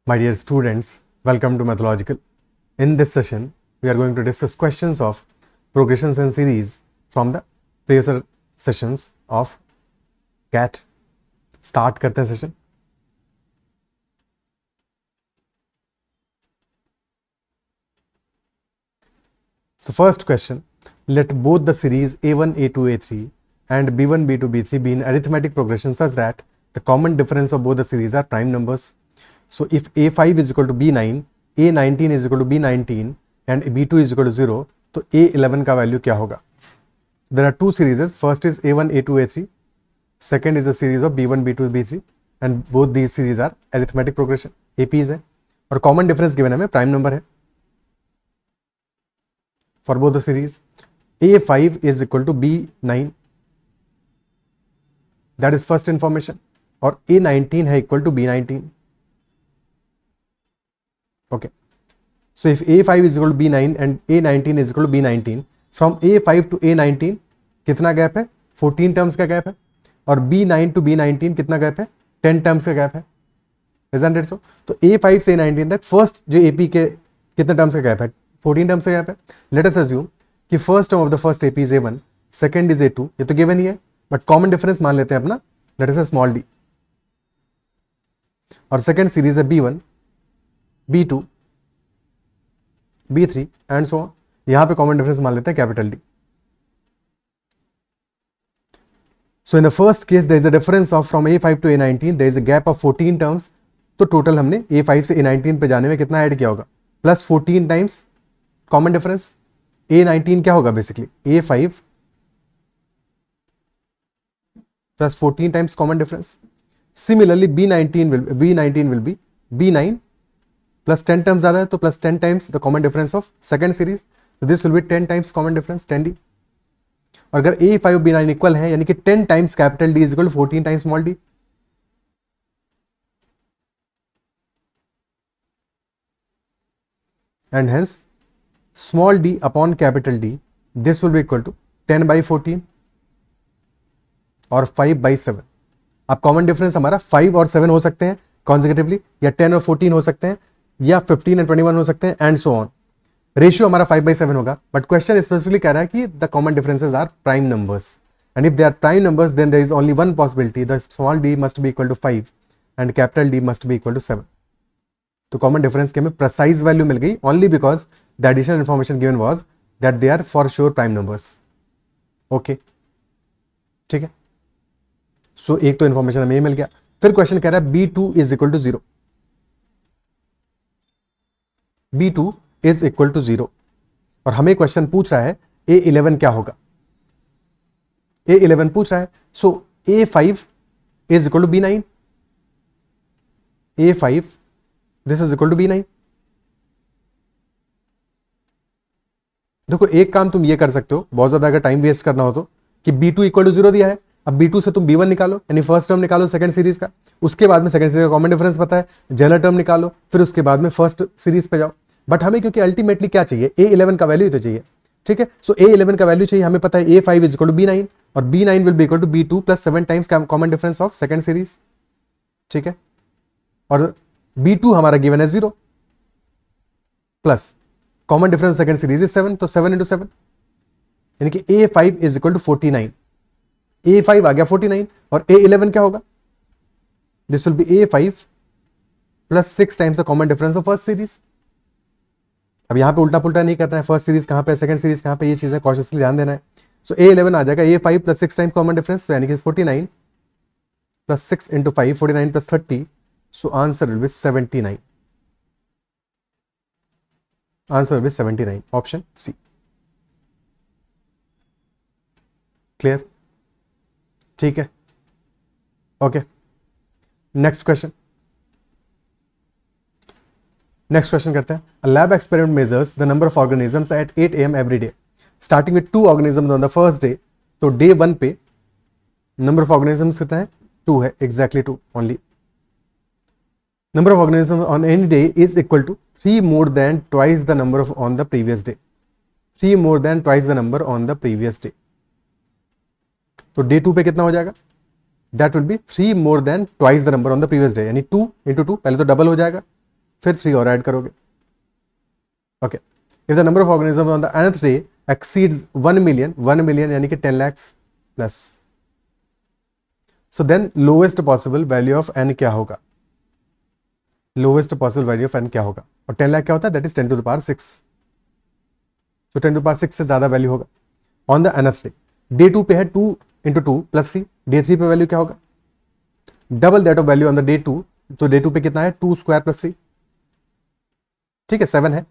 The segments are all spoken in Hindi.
My dear students, welcome to Mathological. In this session, we are going to discuss questions of progressions and series from the previous sessions of CAT. Start करते हैं session. So first question, let both the series A1, A2, A3 and B1, B2, B3 be in arithmetic progression such that the common difference of both the series are prime numbers. So if A5 is equal to B9, A19 is equal to B19 and B2 is equal to 0, तो A11 का वैल्यू क्या होगा? There are two series. First is A1, A2, A3. Second is a series of B1, B2, B3 and both these series are arithmetic progression. APs है और common difference given हमें prime number है. For both the series, A5 is equal to B9. That is first information. और A19 है equal to B19. Okay. So if A5 is equal to B9 and A19 is equal to B19, from A5 to A19 कितना गैप है? 14 टर्म्स का गैप है. और B9 to B19 कितना गैप है? 10 टर्म्स का गैप है. Isn't it so? तो A5 से A19 तक फर्स्ट जो AP के कितने टर्म्स का गैप है? 14 टर्म्स का गैप है. लेट अस अज्यूम कि first term of the first AP is A1, second is A2. ये तो गिवन ही है, बट कॉमन डिफरेंस मान लेते हैं अपना, लेट अस स्मॉल d. और सेकंड सीरीज है B1, B2, B3 and so on. यहां पे कॉमन डिफरेंस मान लेते हैं capital D. So in the first case there is a difference of from A5 to A19, there is a gap of 14 terms. तो टोटल हमने A5 से A19 पे जाने में कितना ऐड किया होगा? Plus 14 times common difference. A19 क्या होगा basically? A5 plus 14 times common difference. Similarly B19 will be B9 plus 10 terms ज्यादा है तो plus 10 times the common difference of second series. तो this will be 10 times common difference 10D. और अगर A5 B9 इक्वल है यानी कि 10 times capital D is equal to 14 times small d. And hence small d upon capital D, this will be equal to 10/14 और 5/7. अब कॉमन डिफरेंस हमारा 5 और 7 हो सकते हैं कॉन्सेक्यूटिवली, या 10 और 14 हो सकते हैं, या 15 और 21 हो सकते हैं एंड सो ऑन. रेशियो हमारा 5/7 होगा, बट क्वेश्चन स्पेसिफिकली कह रहा है कि the common differences are prime numbers, and if they are prime numbers then there is only one possibility, the small d must be equal to 5 and capital D must be equal to 7. तो कॉमन डिफरेंस की हमें प्रेसाइज वैल्यू मिल गई only because the additional information given was that they are for sure prime numbers. Okay, ठीक है. सो एक तो इंफॉर्मेशन हमें मिल गया. फिर क्वेश्चन कह रहा है B2 is equal to 0. B2 is equal to 0 और हमें क्वेश्चन पूछ रहा है A11 क्या होगा? A11 पूछ रहा है. So A5 is equal to B9. A5 this is equal to B9. देखो एक काम तुम ये कर सकते हो, बहुत ज्यादा अगर टाइम वेस्ट करना हो तो, कि B2 इक्वल टू 0 दिया है, अब B2 से तुम B1 निकालो, यानी फर्स्ट टर्म निकालो सेकंड सीरीज का, उसके बाद में सेकंड सीरीज का कॉमन डिफरेंस पता है, जनरल टर्म निकालो, फिर उसके बाद में फर्स्ट सीरीज पे जाओ. बट हमें क्योंकि अल्टीमेटली क्या चाहिए? A11 का वैल्यू ही तो चाहिए. ठीक है. सो A11 का वैल्यू चाहिए, हमें पता है A5 is equal to B9 और B9 will be equal to B2 plus 7 times common difference of second series. ठीक है. और B2 हमारा गिवन है 0 plus common difference second series is 7, तो 7 इंटू 7 यानी कि A5 is equal to 49. A5 आ गया 49 और A11 क्या होगा? This will B A5 plus 6 times the common difference of first series. अब यहां पे उल्टा पुल्टा नहीं करना है, फर्स्ट सीरीज कहां पे, सेकंड सीरीज कहां पे, ये चीजें कॉशियसली ध्यान देना है. सो A11 आ जाएगा A5 plus 6 times common difference, यानी कि 49 plus 6 into 5, 49 plus 30. So answer will be 79. Answer will be 79, option C. Clear? ठीक है. ओके, नेक्स्ट क्वेश्चन करते हैं. A lab experiment measures the number of organisms at 8 AM every day, starting with 2 organisms on the first day. तो डे 1 पे नंबर ऑफ ऑर्गेनिजम्स कितना है? 2 है, exactly 2 only. Number of organisms on any day is equal to 3 more than twice the number of on the previous day. 3 more than twice the number on the previous day. तो डे 2 पे कितना हो जाएगा? That will B 3 more than twice the number on the previous day, यानी 2 into 2, पहले तो डबल हो जाएगा, फिर 3 और ऐड करोगे। Okay, if the number of organism on the nth day exceeds 1 million, 1 million यानी कि 10 lakhs plus, so then lowest possible value of n क्या होगा? Lowest possible value of n क्या होगा? और 10 लाख क्या होता है? That is 10 to the power 6, तो 10 to the power 6 से ज्यादा वैल्यू होगा on the nth day. Day 2 पे है 2 into 2 plus 3, डे 3 पे वैल्यू क्या होगा? Double that of value on the day 2, तो डे 2 पे कितना है? 2 स्क्वायर प्लस 3, ठीक है 7 है,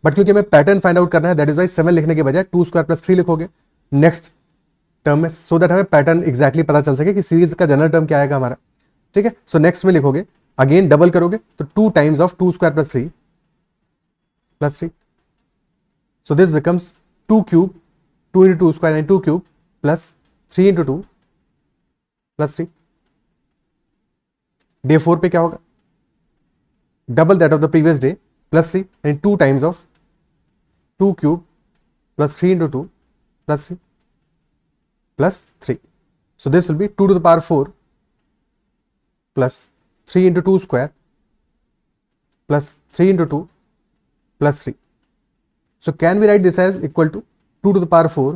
बट क्योंकि हमें पैटर्न फाइंड आउट करना है दैट इज वाई 7 लिखने के बजाय 2 स्क्वायर प्लस 3 लिखोगे नेक्स्ट टर्म में, सो दैट हमें पैटर्न एक्जैक्टली पता चल सके कि सीरीज का जनरल टर्म क्या आएगा हमारा, ठीक है। सो नेक्स्ट में लिखोगे, अगेन डबल करोगे तो 2 times of 2 square plus 3 plus 3, so this becomes 2 cube, 2 into 2 square यानी 2 cube plus 3 into 2 plus 3। Day 4 पे क्या होगा? Double that of the previous debt plus 3 यानी 2 times of 2 cube plus 3 into 2 plus 3 plus 3, so this will be 2 to the power 4 plus 3 into 2 square plus 3 into 2 plus 3, so can we write this as equal to 2 to the power 4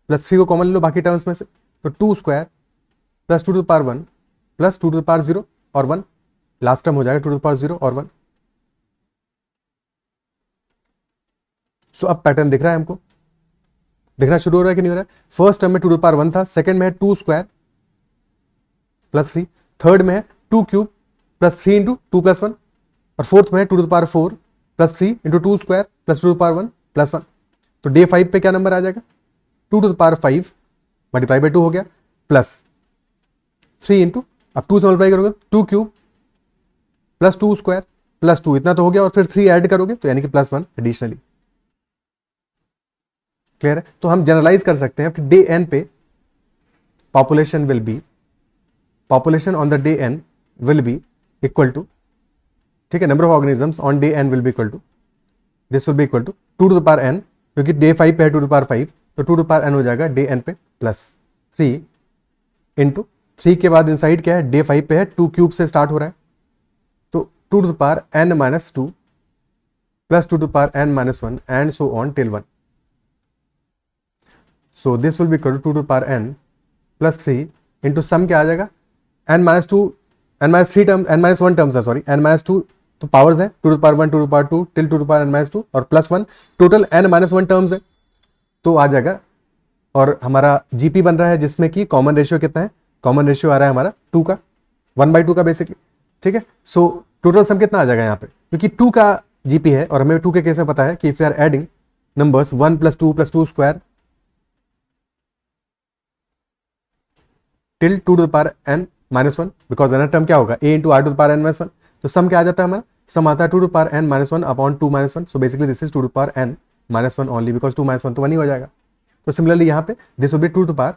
plus 3 को कॉमन ले लो बाकी टर्म्स में से, तो 2 square plus 2 to the power 1 plus 2 to the power 0 और 1, लास्ट टर्म हो जाएगा 2 to the power 0 और 1। सो अब पैटर्न दिख रहा है हमको, दिखना शुरू हो रहा है कि नहीं हो रहा है? फर्स्ट टर्म में 2 to the power 1 था, सेकंड में है 2 स्क्वायर प्लस 3, थर्ड में है 2 क्यूब प्लस 3 into 2 प्लस 1, और फोर्थ में है 2 to the power 4 plus 3 into 2 square plus 2 to the power 1 plus 1। तो डे 5 पे क्या नंबर आ जाएगा? 2 to the power 5 multiply by 2 हो गया प्लस 3 इंटू, अब 2 से मल्टीप्लाई करोगे 2 क्यूब प्लस 2 स्क्वायर प्लस 2, इतना तो हो गया, और फिर 3 ऐड करोगे तो यानी कि प्लस 1 एडिशनली। क्लियर है? तो हम जनरलाइज कर सकते हैं डे एन पे population will be, population on the day n will be equal to, ठीक है, number of organisms on day n will be equal to, this will be equal to 2 to the power n, क्योंकि डे 5 पे है 2 to the power 5, तो 2 to the power n हो जाएगा डे n पे प्लस 3 इंटू 3 के बाद इनसाइड क्या है? डे 5 पे है 2 क्यूब से स्टार्ट हो रहा है, तो 2 to the power n minus 2 plus 2 to the power n minus 1 and so on till 1. So this will be equal to 2 to the power n plus 3 into sum क्या आ जाएगा? n minus 2, n minus 3 term, n minus 1 terms है, सॉरी n minus 2 तो पावर्स है 2 to the power 1, 2 to the power 2 till 2 to the power n minus 2 और plus 1, total n minus 1 terms है, तो आ जाएगा। और हमारा जीपी बन रहा है जिसमें कि कॉमन रेशियो कितना है? कॉमन रेशियो आ रहा है हमारा 2 का, 1/2 का बेसिकली, ठीक है। सो टोटल सम कितना आ जाएगा यहाँ पे? क्योंकि 2 का जीपी है और हमें 2 के केस में पता है कि if you are adding numbers 1 plus 2 square till 2 to the power n minus 1, because another term क्या होगा? a into r to the power n minus 1, तो सम क्या आ जाता है हमारा? सम आता है 2 to the power n minus 1 upon 2 minus 1, so basically this is 2 to the power n minus 1 only, because 2 minus 1 तो 1 ही हो जाएगा। तो सिमिलरली यहाँ पे this will B 2 to the power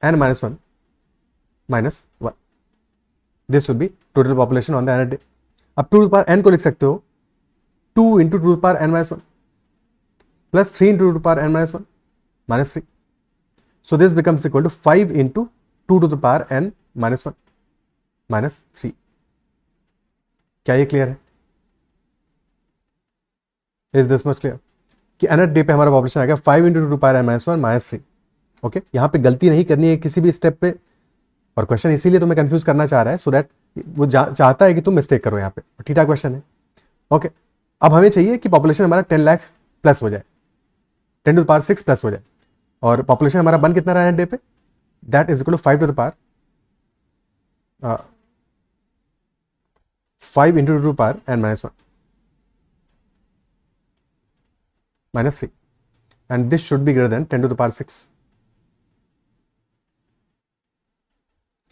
n minus 1 minus 1, this will B total population on the nth day. अब 2 to the power n को लिख सकते हो 2 into 2 to the power n minus 1 plus 3 into 2 to the power n minus 1 minus 3, so this becomes equal to 5 into 2 to the power n minus 1 minus 3। क्या ये क्लियर है? इज दिस मच क्लियर कि अनथ डे पे हमारा पॉपुलेशन आएगा 5 into 2 to the power n minus 1 minus 3। Okay, यहाँ पे गलती नहीं करनी है किसी भी स्टेप पे, और क्वेश्चन इसीलिए तुम्हें कंफ्यूज करना चाह रहा है सो दैट वो चाहता है कि तुम मिस्टेक करो यहाँ पे, ठीक ठाक क्वेश्चन है। ओके, अब हमें चाहिए कि पॉपुलेशन हमारा 10 लाख प्लस हो जाए, 10 to the power 6 प्लस हो जाए, और पॉपुलेशन हमारा बन कितना रहा है डे पे? That is equal to 5 to the power 5 into 2 to the power n minus 1 minus 3, and this should be greater than 10 to the power 6.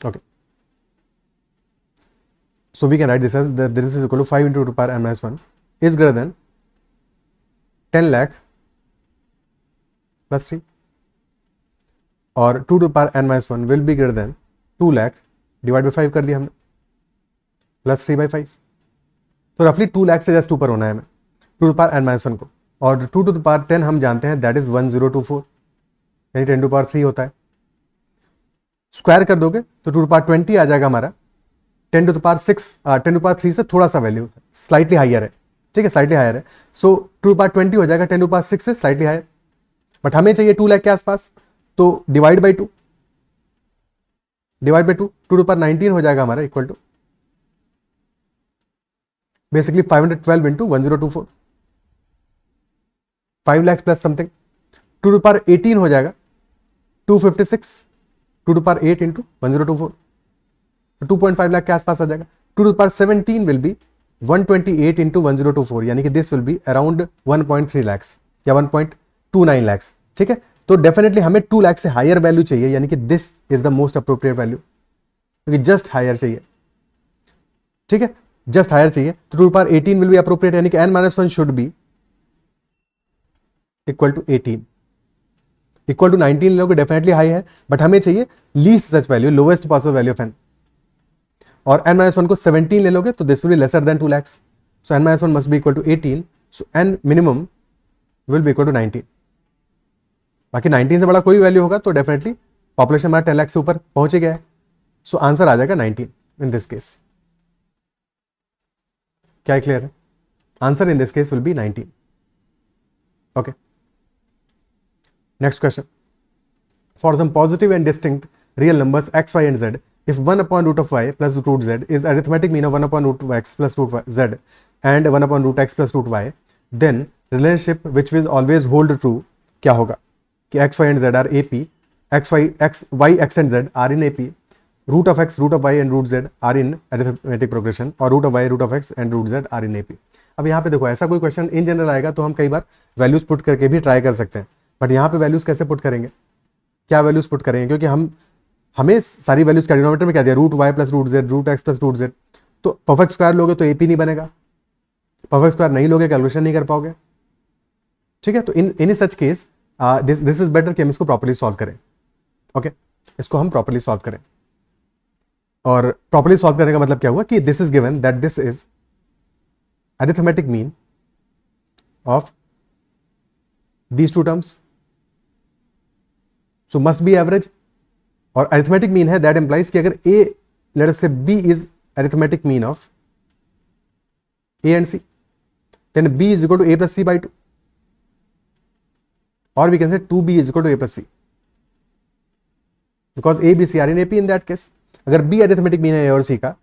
Okay, so we can write this as that this is equal to 5 into 2 to the power n minus 1 is greater than 10 lakh plus 3, और 2 to the power n minus 1 will be greater than 2 lakh divide by 5 कर दिया हमने प्लस 3/5, तो रफली 2 लाख से जस्ट ऊपर होना है हमें 2 to the power n minus 1 को, और 2 to the power 10 हम जानते हैं दैट इज 1024 यानी 10 to the power 3 होता है। स्क्वायर कर दोगे तो 2 to the power 20 आ जाएगा हमारा, 10 to the power 6 10 to the power 3 से थोड़ा सा वैल्यू स्लाइटली हायर है, ठीक है, स्लाइटली हायर है। सो 2 टू द पावर 20 हो जाएगा 10 टू द पावर 6 से स्लाइटली हायर, बट हमें चाहिए 2 लाख के आसपास, तो divide by 2, divide by 2, 2 to the power 19 हो जाएगा हमारा, equal to basically 512 into 1024, 5 lakh plus something. 2 to the power 18 हो जाएगा 256, 2 to the power 8 into 1024, 2.5 lakh के आसपास आ जाएगा। 2 to the power 17 will be 128 into 1024, यानी कि this will be around 1.3 lakhs या 1.29 लैक्स, ठीक है। तो डेफिनेटली हमें 2 लाख से हायर वैल्यू चाहिए, यानी कि this is the most appropriate value, क्योंकि जस्ट हायर चाहिए, ठीक है, जस्ट हायर चाहिए। तो 2 to the power 18 will be appropriate, यानी कि n-1 should be equal to 18, equal to 19 लोगे डेफिनेटली हाई है, बट हमें चाहिए least such value, lowest possible value of n, और n-1 को 17 ले लोगे तो this will be lesser than 2 lakhs, so n-1 must be equal to 18, so n minimum will be equal to 19। बाकी 19 से बड़ा कोई वैल्यू होगा तो डेफिनेटली पॉपुलेशन हमारा 10 लाख से ऊपर पहुंच गया है, सो आंसर आ जाएगा 19 इन दिस केस। क्या क्लियर है? Answer in this case will be 19। Okay, next question. For some positive and distinct real numbers x, y and z, if 1 upon root of y plus root z is arithmetic mean of 1 upon root x plus root z and 1 upon root x plus root y, then relationship which will always hold true क्या होगा? कि x, y and z are AP, x, y, x and z are in AP, root of x, root of y and root z are in arithmetic progression, और root of y, root of x and root z are in AP। अब यहाँ पे देखो, ऐसा कोई क्वेश्चन इन जनरल आएगा तो हम कई बार वैल्यूज पुट करके भी ट्राई कर सकते हैं, बट यहाँ पे वैल्यूज कैसे पुट करेंगे, क्या वैल्यूज पुट करेंगे, क्योंकि हमें सारी वैल्यूज का डिनोमिनेटर में क्या दिया, root Y plus root z, root x plus root Z, तो परफेक्ट स्क्वायर लोगे तो एपी नहीं बनेगा, परफेक्ट स्क्वायर नहीं लोगे कैलकुलेशन नहीं कर पाओगे, ठीक है। तो in such case this is better कि हम इसको प्रॉपर्ली सॉल्व करें। ओके, इसको हम प्रॉपर्ली सॉल्व करें, और प्रॉपर्ली सॉल्व करने का मतलब क्या हुआ कि this is given that this is arithmetic mean of these two terms, so must be average, और अरिथमेटिक मीन है दैट इंप्लाइज कि अगर a let us say b is arithmetic mean of a and c, then b is equal to A plus c by 2, और we can say 2b is equal to A plus c, because a b c are in AP in that case. अगर बी अरिथमेटिक मीन है ए और सी का,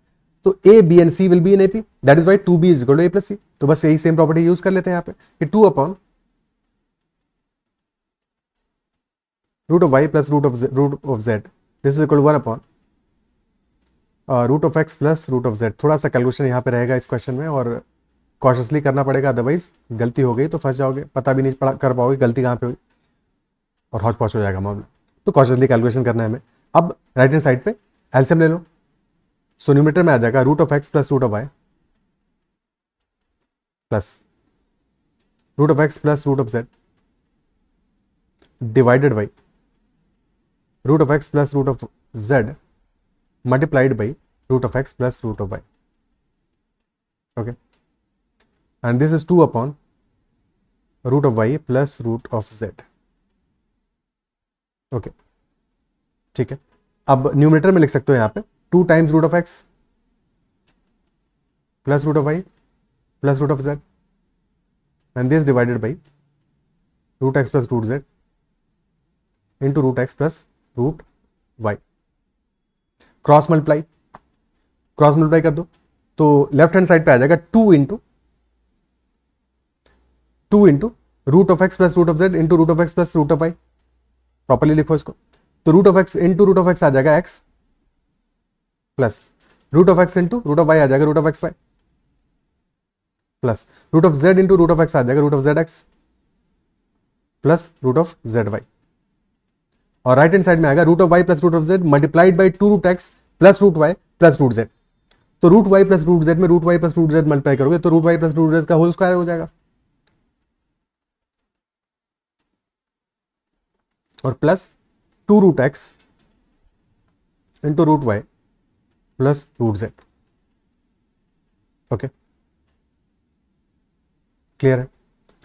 तो A B and C will be in AP, that is why 2b is equal to A plus C. तो बस यही सेम प्रॉपर्टी यूज कर लेते हैं यहाँ पे कि 2 upon root of Y plus root of z, this is equal to 1 upon root of x plus root of z. थोड़ा सा कैलकुलेशन यहाँ पे रहेगा इस क्वेश्चन में, और कॉशियसली करना पड़ेगा, अदरवाइज गलती हो गई तो फंस जाओगे, पता भी नहीं कर पाओगे गलती कहाँ पे हुई, और हौच पौच हो जाएगा मामला। तो कॉशियसली कैलकुलेशन करना है हमें। अब राइट हैंड साइड पे एलसीएम ले लो, सो न्यूमरेटर में आ जाएगा root of x plus root of Y plus root of x plus root of z divided by root of x plus root of z multiplied by root of x plus root of y, okay, and this is 2 upon root of y plus root of z, okay, ठीक है। अब न्यूमरेटर में लिख सकते हो यहाँ पे 2 times root of x plus root of Y plus root of z, and this divided by root x plus root z into root x plus root y. Cross multiply कर दो, तो लेफ्ट हैंड साइड पे आ जाएगा 2 into root of x plus root of Z into root of x plus root of Y. Properly लिखो इसको, तो root of X into root of X आ जाएगा X, plus root of X into root of Y आ जाएगा root of X Y, plus root of Z into root of X आ जाएगा root of Z x, plus root of Z Y. और राइट हैंड साइड में आएगा root of Y plus root of Z multiplied by 2 root x plus root Y plus root Z. तो root Y plus root Z में root Y plus root Z multiply करोगे तो root Y plus root Z का होल स्क्वायर हो जाएगा, और plus 2 root X into root Y plus root Z. Okay, clear है?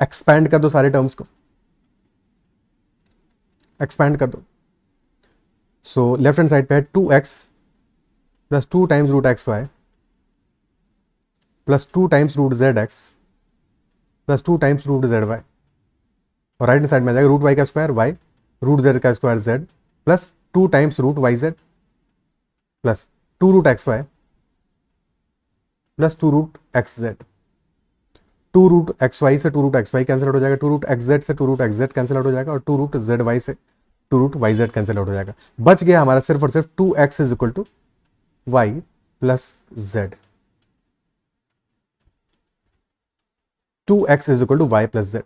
एक्सपैंड कर दो सारे टर्म्स को, एक्सपैंड कर दो। सो लेफ्ट हैंड साइड पे है 2x plus 2 times root x Y plus 2 times root z x plus 2 times root Z Y, और राइट साइड में आ जाएगा रूट वाई का स्क्वायर वाई रूट जेड का square z plus 2 times root Y z plus 2 root x Y plus 2 root x z. 2 root x y से 2 root x y cancel out हो जाएगा, 2 रूट एक्स जेड से 2 root x Z cancel out हो जाएगा, और 2 रूट जेड वाई से 2 root Y Z cancel out हो जाएगा। बच गया हमारा सिर्फ और सिर्फ 2x is equal to Y plus Z, 2x is equal to y plus z.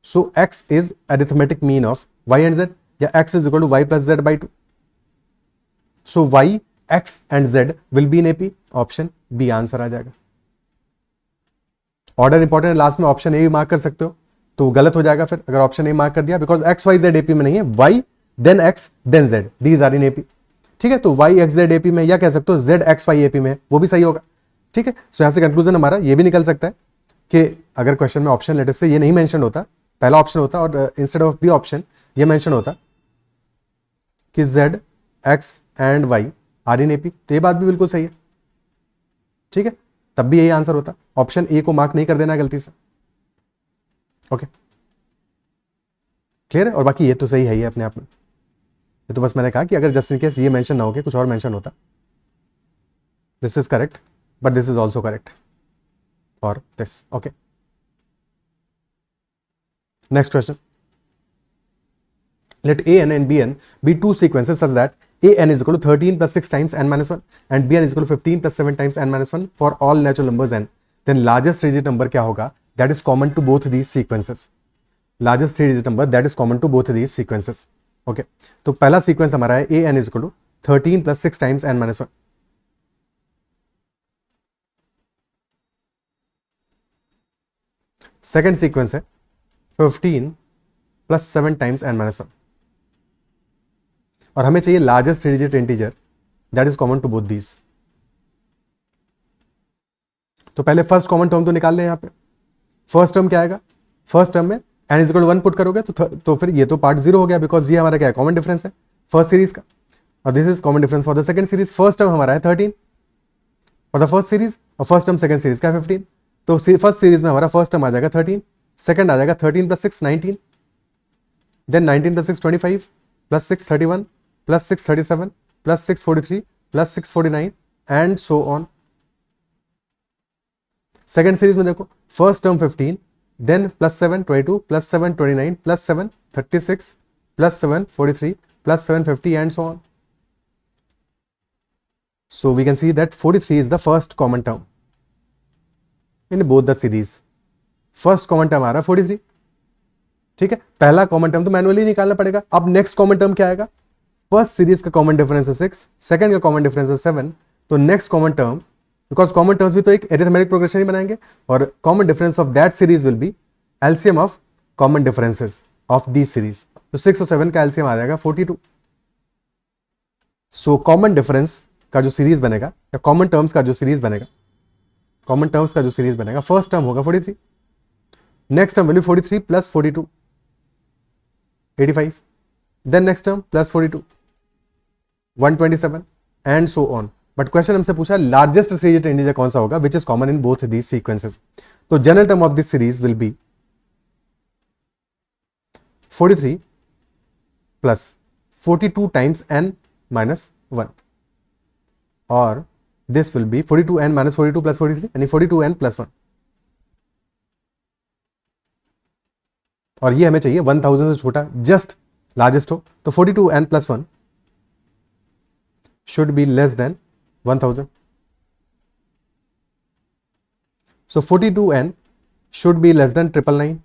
So x is arithmetic mean of y and z, या x is equal to y plus z by 2. So y, x and z will be in AP. Option B answer आ जाएगा। ऑर्डर इंपॉर्टेंट है, लास्ट में ऑप्शन ए भी मार्क कर सकते हो, तो गलत हो जाएगा फिर अगर ऑप्शन ए मार्क कर दिया, because X Y Z AP में नहीं है, Y then X then Z, these are in AP. ठीक है, तो वाई एक्स जेड एपी में, या कह सकते हो जेड एक्स वाई एपी में, वो भी सही होगा। ठीक है, सो यहां से कंक्लूजन हमारा ये भी निकल सकता है कि अगर क्वेश्चन में ऑप्शन लेटर से ये नहीं मेंशन होता, पहला ऑप्शन होता और इंस्टेड ऑफ बी ऑप्शन ये मेंशन होता कि Z X and Y are in AP, तो ये बात भी बिल्कुल सही है। ठीक है, तब भी यही आंसर होता, ऑप्शन ए को मार्क नहीं कर देना गलती से। ओके, क्लियर है, और बाकी ये तो सही है ही अपने आप में, ये तो बस मैंने कहा कि अगर जस्ट इन केस ये मेंशन ना हो के कुछ और मेंशन होता, this is correct but this is also correct for this. Okay, next question. Let an and bn be two sequences such that an is equal to 13 plus 6 times n minus 1 and bn is equal to 15 plus 7 times n minus 1 for all natural numbers n. Then largest 3-digit number क्या होगा that is common to both these sequences? Largest 3-digit number that is common to both these sequences. Okay, तो पहला सीक्वेंस हमारा है an is equal to 13 plus 6 times n minus 1. Second sequence है 15 प्लस 7 टाइम्स n माइनस 1, और हमें चाहिए largest 3-digit integer that is common to both these. तो पहले फर्स्ट कॉमन टर्म तो निकाल लें। यहां पे फर्स्ट टर्म क्या आएगा, फर्स्ट टर्म में n is equal to 1 put करोगे तो फिर ये तो पार्ट 0 हो गया, बिकॉज ये हमारा क्या है, कॉमन डिफरेंस है फर्स्ट सीरीज का, और this is common difference for the second series. First term हमारा है 13 फॉर द फर्स्ट सीरीज, और फर्स्ट टर्म सेकंड सीरीज का 15, तो फर्स्ट सीरीज में हमारा फर्स्ट टर्म आ जाएगा 13, सेकंड आ जाएगा 13 plus 6 19, then 19 plus 6 25 plus 6 31 plus 6 37 plus 6 43 plus 6 49 and so on. Second series में देखो first term 15, then plus 7 22 plus 7 29 plus 7 36 plus 7 43 plus 7 50 and so on. So we can see that 43 is the first common term in both the series. First common term आ रहा है 43। ठीक है, पहला कॉमन टर्म तो मैनुअली निकालना पड़ेगा। अब नेक्स्ट कॉमन टर्म क्या आएगा, फर्स्ट सीरीज का कॉमन डिफरेंस है 6, सेकंड का कॉमन डिफरेंस है 7, तो next common term, because common terms भी तो एक एरिथमेटिक प्रोग्रेशन ही बनाएंगे, और common difference of that series will B LCM of common differences of the series. तो 6 और 7 का एलसीएम आ जाएगा 42। सो कॉमन डिफरेंस का जो सीरीज बनेगा, या कॉमन टर्म्स का जो सीरीज बनेगा, कॉमन टर्म्स का जो सीरीज बनेगा, फर्स्ट टर्म होगा 43, next term will be 43 plus 42 85, then next term plus 42 127 and so on. But question हमसे पूछा लार्जेस्ट 3-digit इंटीजर कौन सा होगा which is common in both these sequences. तो general term of this series will be 43 plus 42 times n minus 1, और this will be 42n minus 42 plus 43 यानी 42n plus 1, और ये हमें चाहिए 1000 से छोटा, जस्ट लार्जेस्ट हो, तो 42n plus 1 should be less than 1000. So 42n should be less than 999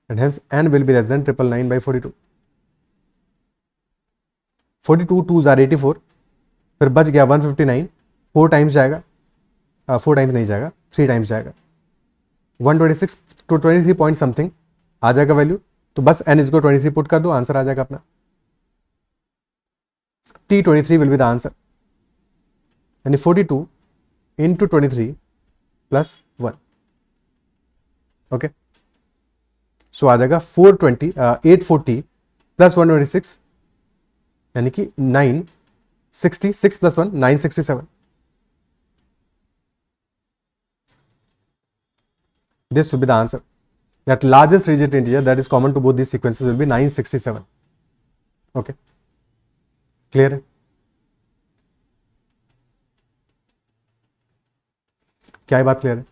and hence n will be less than 999 by 42. 42 2s are 84, फिर बच गया 159, 4 टाइम्स जाएगा, 4 टाइम्स नहीं जाएगा, 3 टाइम्स जाएगा, 126 to 23 पॉइंट समथिंग आ जाएगा वैल्यू, तो बस n इसको 23 पुट कर दो, आंसर आ जाएगा अपना। T23 will be the answer, यानी 42 इंटू 23 प्लस 1। ओके, सो आ जाएगा 840 प्लस 126 यानी कि 966 plus 1 967. This will be the answer. That largest three digit integer that is common to both these sequences will be 967. Okay, clear है? क्या ये बात क्लियर है?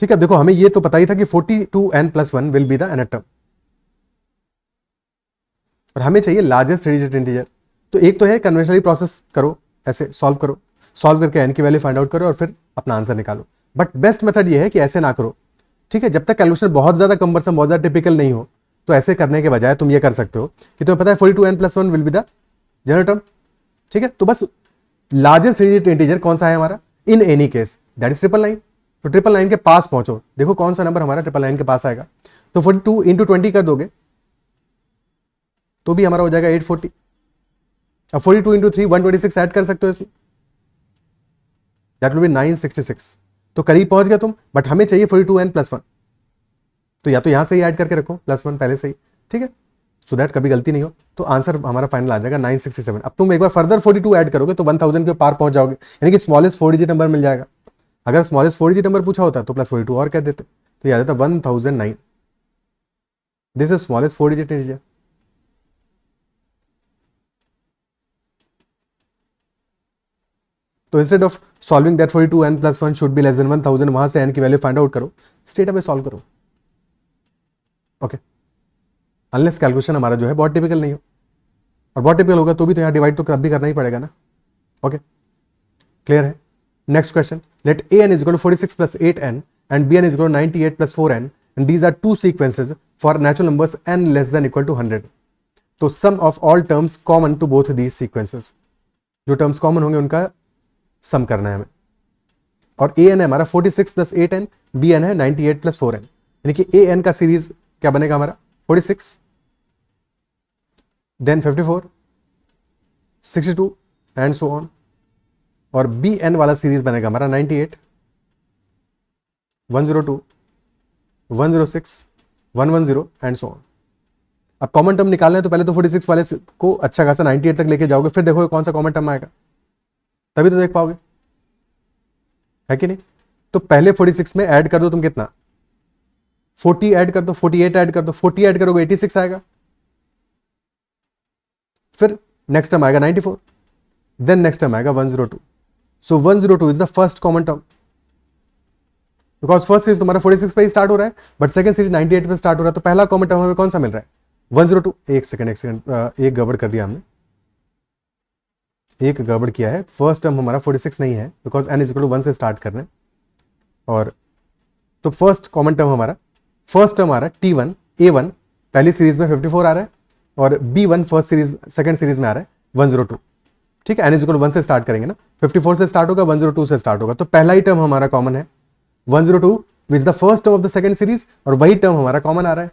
ठीक है, देखो हमें ये तो पता ही था कि 42n + 1 will be the nth term, और हमें चाहिए लार्जेस्ट थ्री डिजिट इंटीजर. तो एक तो है कन्वेंशनली प्रोसेस करो, ऐसे सॉल्व करो, सॉल्व करके n की वैल्यू फाइंड आउट करो और फिर अपना आंसर निकालो. बट बेस्ट मेथड ये है कि ऐसे ना करो. ठीक है, जब तक कैलकुलेशन बहुत ज्यादा कम्बरसम, बहुत ज्यादा टिपिकल नहीं हो, तो ऐसे करने के बजाय तुम ये कर सकते हो कि तुम्हें पता है 42n + 1 will be the general term. ठीक है, तो बस लार्जेस्ट थ्री डिजिट इंटीजर कौन सा है हमारा in any case, that is 999. तो 999 के पास पहुंचो, देखो कौन सा नंबर हमारा 999 के पास आएगा. तो 42 × 20 कर दोगे तो भी हमारा हो जाएगा 840. अब 42 × 3 126 ऐड कर सकते हो इसमें, दैट विल बी 966. तो करीब पहुंच गया तुम, बट हमें चाहिए 42n + 1. तो या तो यहां से ही ऐड करके रखो +1 पहले से ही. ठीक है, सो दैट कभी गलती नहीं हो. तो आंसर हमारा फाइनल आ जाएगा 967. अब तुम एक बार फर्दर 42 ऐड करोगे तो 1000 के पार पहुंच जाओगे, यानी कि स्मॉलेस्ट 4 डिजिट नंबर मिल जाएगा. अगर स्मॉलेस्ट 4 डिजिट नंबर पूछा होता तो +42 और कह देते, तो याद आता 1009. This is smallest 4 digit integer. तो instead of solving that 42n + 1 should be less than 1000, वहां से n की वैल्यू फाइंड आउट करो, स्ट्रेट अवे सॉल्व करो. ओके, अनलेस कैलकुलेशन हमारा जो है बहुत टिपिकल नहीं हो, और बहुत टिपिकल होगा तो भी तो यहाँ डिवाइड तो कब भी करना ही पड़ेगा ना. ओके, क्लियर है? Next question, let an = 46 + 8n and bn = 98 + 4n and these are two sequences for natural numbers n less than equal to 100. तो sum of all terms common to both these sequences, जो टर्म्स कॉमन होंगे उनका सम करना है हमें. और an है हमारा 46 + 8n, bn है 98 + 4n, यानी कि an का सीरीज क्या बनेगा हमारा 46, देन 54, 62 एंड सो ऑन. और bn वाला सीरीज बनेगा हमारा 98, 102, 106, 110 एंड सो ऑन. अब कॉमन टर्म निकालना है तो पहले तो 46 वाले को अच्छा खासा 98 तक लेके जाओगे, फिर देखोगे कौन सा कॉमन टर्म आएगा, तभी तो देख पाओगे, है कि नहीं. तो पहले 46 में ऐड कर दो तुम कितना, 40 ऐड कर दो, 48 ऐड कर दो, 40 ऐड करोगे 86 आएगा. फिर नेक्स्ट टर्म आएगा 94, देन नेक्स्ट टर्म आएगा 102. सो 102 is the first common term, because first series तुम्हारा 46 पे ही स्टार्ट हो रहा है, बट सेकंड सीरीज 98 पे स्टार्ट हो रहा है. तो पहला कॉमन टर्म हमें कौन सा मिल रहा है 102. एक सेकंड, एक गड़बड़ कर दिया हमने, एक गड़बड़ किया है. फर्स्ट टर्म हमारा 46 नहीं है, बिकॉज n = 1 से स्टार्ट कर रहे हैं. और तो फर्स्ट कॉमन टर्म हमारा, फर्स्ट टर्म आ रहा है T1 A1, पहली सीरीज में 54 आ रहा है, और B1 first series second series में आ रहा है 102. ठीक है, n = 1 से स्टार्ट करेंगे ना, 54 से स्टार्ट होगा, 102 से स्टार्ट होगा. तो पहला ही टर्म हमारा कॉमन है 102 which the first term of the second series, और वही टर्म हमारा कॉमन आ रहा है.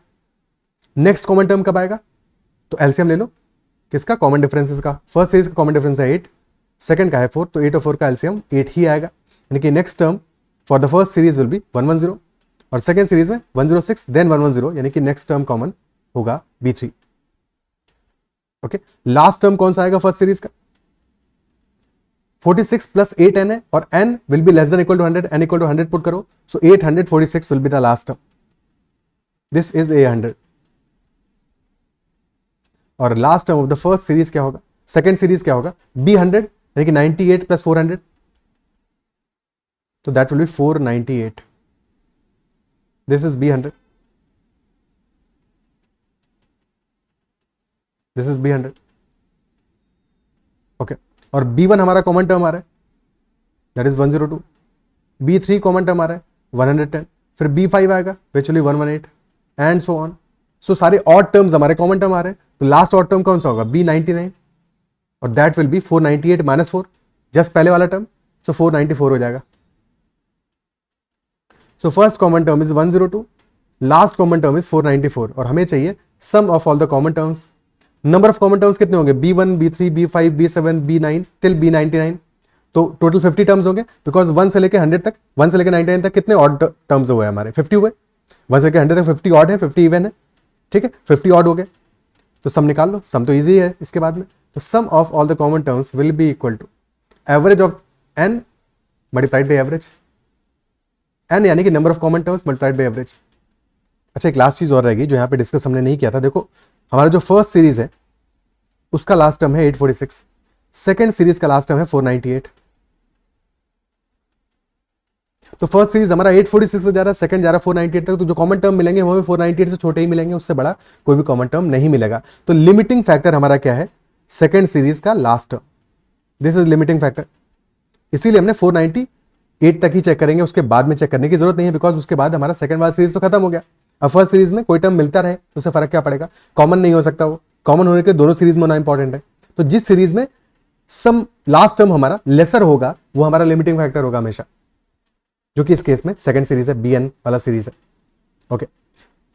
नेक्स्ट कॉमन टर्म कब आएगा, तो एलसीएम ले लो किसका, कॉमन डिफरेंसेस का. फर्स्ट सीरीज का कॉमन डिफरेंस है 8, सेकंड का है 4, तो 8 और 4 का एलसीएम 8 ही आएगा. यानी कि next term for the first series will B 110, और सेकंड सीरीज में 106, देन 110, यानी कि नेक्स्ट टर्म कॉमन होगा B3. ओके, लास्ट टर्म कौन सा आएगा फर्स्ट सीरीज का, 46 + 8n है, और n will be less than equal to 100, n = 100 put करो, so 846 will be the last term. This is A100. और last term of the first series क्या होगा, सेकंड सीरीज क्या होगा B100, यानी कि 98 + 400, तो that will be 498. This is B100, this is B100. Okay, और B1 हमारा कॉमन टर्म आ रहा है, that is 102. B3 common term आ रहा है 110, फिर B5 आएगा which will be 118 and so on. So सारे ऑड टर्म्स हमारे कॉमन टर्म आ रहे हैं. तो लास्ट ऑड टर्म कौन सा होगा B99, और दैट विल बी 498 - 4, जस्ट पहले वाला टर्म, सो 494 हो जाएगा. So first common term is 102, last common term is 494, और हमें चाहिए sum of all the common terms. Number of common terms कितने होंगे, B1, B3, B5, B7, B9 till B99. तो टोटल 50 टर्म्स होंगे, बिकॉज 1 से लेके 100 तक, 1 से लेके 99 तक कितने ऑड टर्म्स हुए हमारे, 50 हुए. 1 से लेके 100 तक 50 ऑड है, 50 इवन है. ठीक है, 50 ऑड हो गए, तो सम निकाल लो. सम तो इजी है इसके बाद में, तो sum of all the common terms will be equal to average of n multiplied by average, n यानी कि number of common terms multiplied by average. अच्छा, एक लास्ट चीज और रहेगी जो यहाँ पे डिस्कस हमने नहीं किया था। देखो हमारा जो फर्स्ट सीरीज है उसका लास्ट टर्म है 846, सेकेंड सीरीज का लास्ट टर्म है 498। तो फर्स्ट सीरीज हमारा 846 से जा रहा है, सेकंड जा रहा है 498 तक, तो जो कॉमन टर्म मिलेंगे वो भी 498 से छोटे ही मिलेंगे, उससे बड़ा कोई भी कॉमन टर्म नहीं मिलेगा। तो लिमिटिंग फैक्टर हमारा क्या है, सेकंड सीरीज का last term, this is limiting factor. इसीलिए हमने 498 तक ही चेक करेंगे, उसके बाद में चेक करने की जरूरत नहीं है, बिकॉज उसके बाद हमारा सेकंड वाला सीरीज तो खत्म हो गया। अब फर्स्ट सीरीज में कोई टर्म मिलता रहे तो उससे फर्क क्या पड़ेगा, कॉमन नहीं हो सकता, वो कॉमन होने के दोनों सीरीज में होना इंपॉर्टेंट है। तो जिस सीरीज में सम लास्ट टर्म हमारा लेसर होगा वो हमारा लिमिटिंग फैक्टर होगा हमेशा, जो कि इस केस में सेकंड सीरीज है, bn वाला सीरीज है। ओके,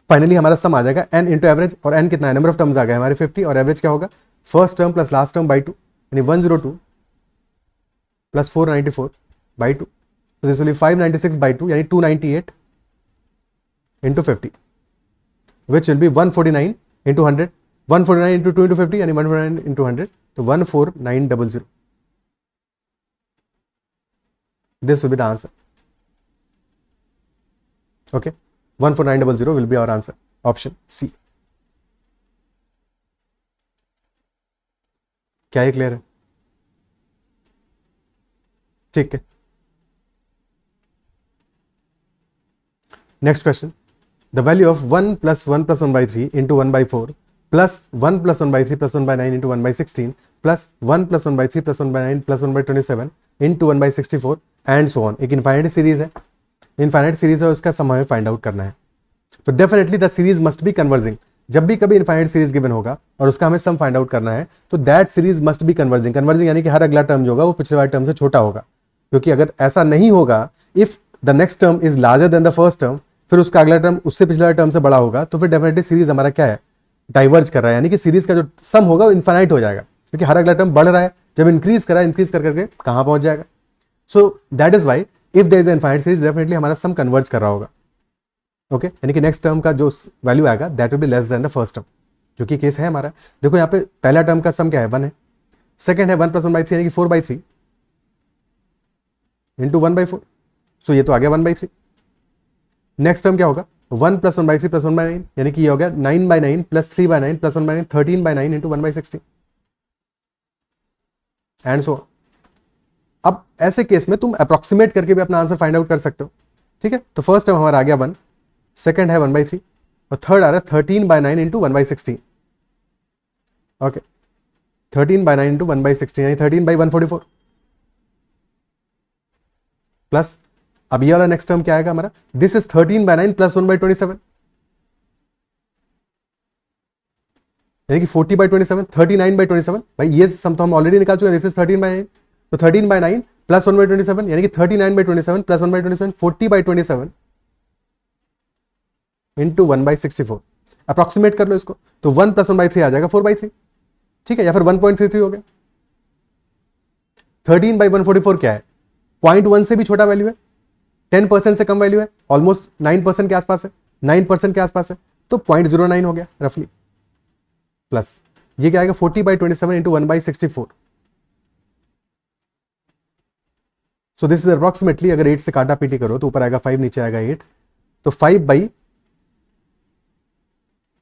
फाइनली हमारा सम आ जाएगा n इंटू एवरेज, और n कितना है, नंबर ऑफ टर्म्स आ गए हमारे 50, और एवरेज क्या होगा, first term plus last term by 2, यानी 102 प्लस 494 बाई 2, तो दिस विल बी 596 बाई 2 यानी 298 into 50, which will B 149 into 100, 149 into 2 into 50 यानी 149 इंटू 100, तो 14900, this will be the answer. Okay, 14900 will be our answer, option C. क्या ये क्लियर है? ठीक है, next question, the value of 1 plus 1 plus 1 by 3 into 1 by 4 plus 1 plus 1 by 3 plus 1 by 9 into 1 by 16 plus 1 plus 1 by 3 plus 1 by 9 plus 1 by 27 into 1 by 64 and so on. एक इनफाइनाइट सीरीज है, इनफाइनाइट सीरीज है, उसका सम हमें फाइंड आउट करना है। तो definitely the series must be converging. जब भी कभी इनफाइनाइट सीरीज गिवन होगा और उसका हमें सम फाइंड आउट करना है तो that series must be converging. Converging यानी कि हर अगला टर्म जो होगा वो पिछले वाले टर्म से छोटा होगा, क्योंकि अगर ऐसा नहीं होगा, if the next term is larger than the first term, फिर उसका अगला टर्म उससे पिछले वाले टर्म से बड़ा होगा, तो फिर डेफिनेटली सीरीज हमारा क्या है, डाइवर्ज कर रहा है, यानी कि सीरीज का जो सम होगा वो इनफाइनाइट हो जाएगा, क्योंकि हर अगला टर्म बढ़ रहा है। जब इंक्रीज कर रहा है, इंक्रीज कर करके कहां पहुंच जाएगा। So that is why if there is infinite series, definitely हमारा सम कन्वर्ज कर रहा होगा। ओके, यानी कि नेक्स्ट टर्म का जो वैल्यू आएगा that will be less then the first term, जो कि केस है हमारा। देखो यहाँ पे पहला टर्म का सम क्या है, 1 है, सेकंड है 1 प्लस 1 बाई 3 यानी कि 4 बाई 3 इंटू 1 बाई 4, सो ये तो आ गया 1 बाई 3। नेक्स्ट टर्म क्या होगा, 1 प्लस 1 बाई 3 प्लस 1 बाई 9 यानी कि ये हो गया 9 by 9 plus 3 by 9 plus 1 by 9, 13 by 9 into 1 by 16 and so. अब ऐसे केस में तुम अप्रोक्सीमेट करके भी अपना आंसर फाइंड आउट कर सकते हो। ठीक है, तो फर्स्ट टर्म हमारा आ गया 1, सेकंड है 1 बाई 3 और थर्ड आ रहा है 13 by 9 into 1 by 16। Okay, 13 by 9 into 1 by 16 यानी 13 बाई 144 प्लस, अब ये वाला नेक्स्ट टर्म क्या आएगा हमारा, this is 13 by 9 plus 1 by 27 यानी कि 40 बाई 27, 39 बाई 27। भाई ये सम तो हम ऑलरेडी निकाल चुके हैं, दिस इज 13 बाई 9, तो 13 बाई 9 प्लस 1 बाई 27 यानी कि 39 by 27 plus 1 by 27, 40 by 27 into 1 by 64। Approximate कर लो इसको, तो 1 प्लस 1 बाई 3 आ जाएगा 4 बाई 3, ठीक है, या फिर 1.33 हो गया। 13 बाई 144 क्या है, 0.1 से भी छोटा वैल्यू है, 10% से कम वैल्यू है, ऑलमोस्ट 9% के आसपास है, 9% के आसपास है, तो 0.09 हो गया रफली, प्लस ये क्या आएगा 40 by 27 into 1 by 64। So this is approximately, अगर 8 से काटा पीटी करो तो ऊपर आएगा 5, नीचे आएगा 8, तो 5 बाई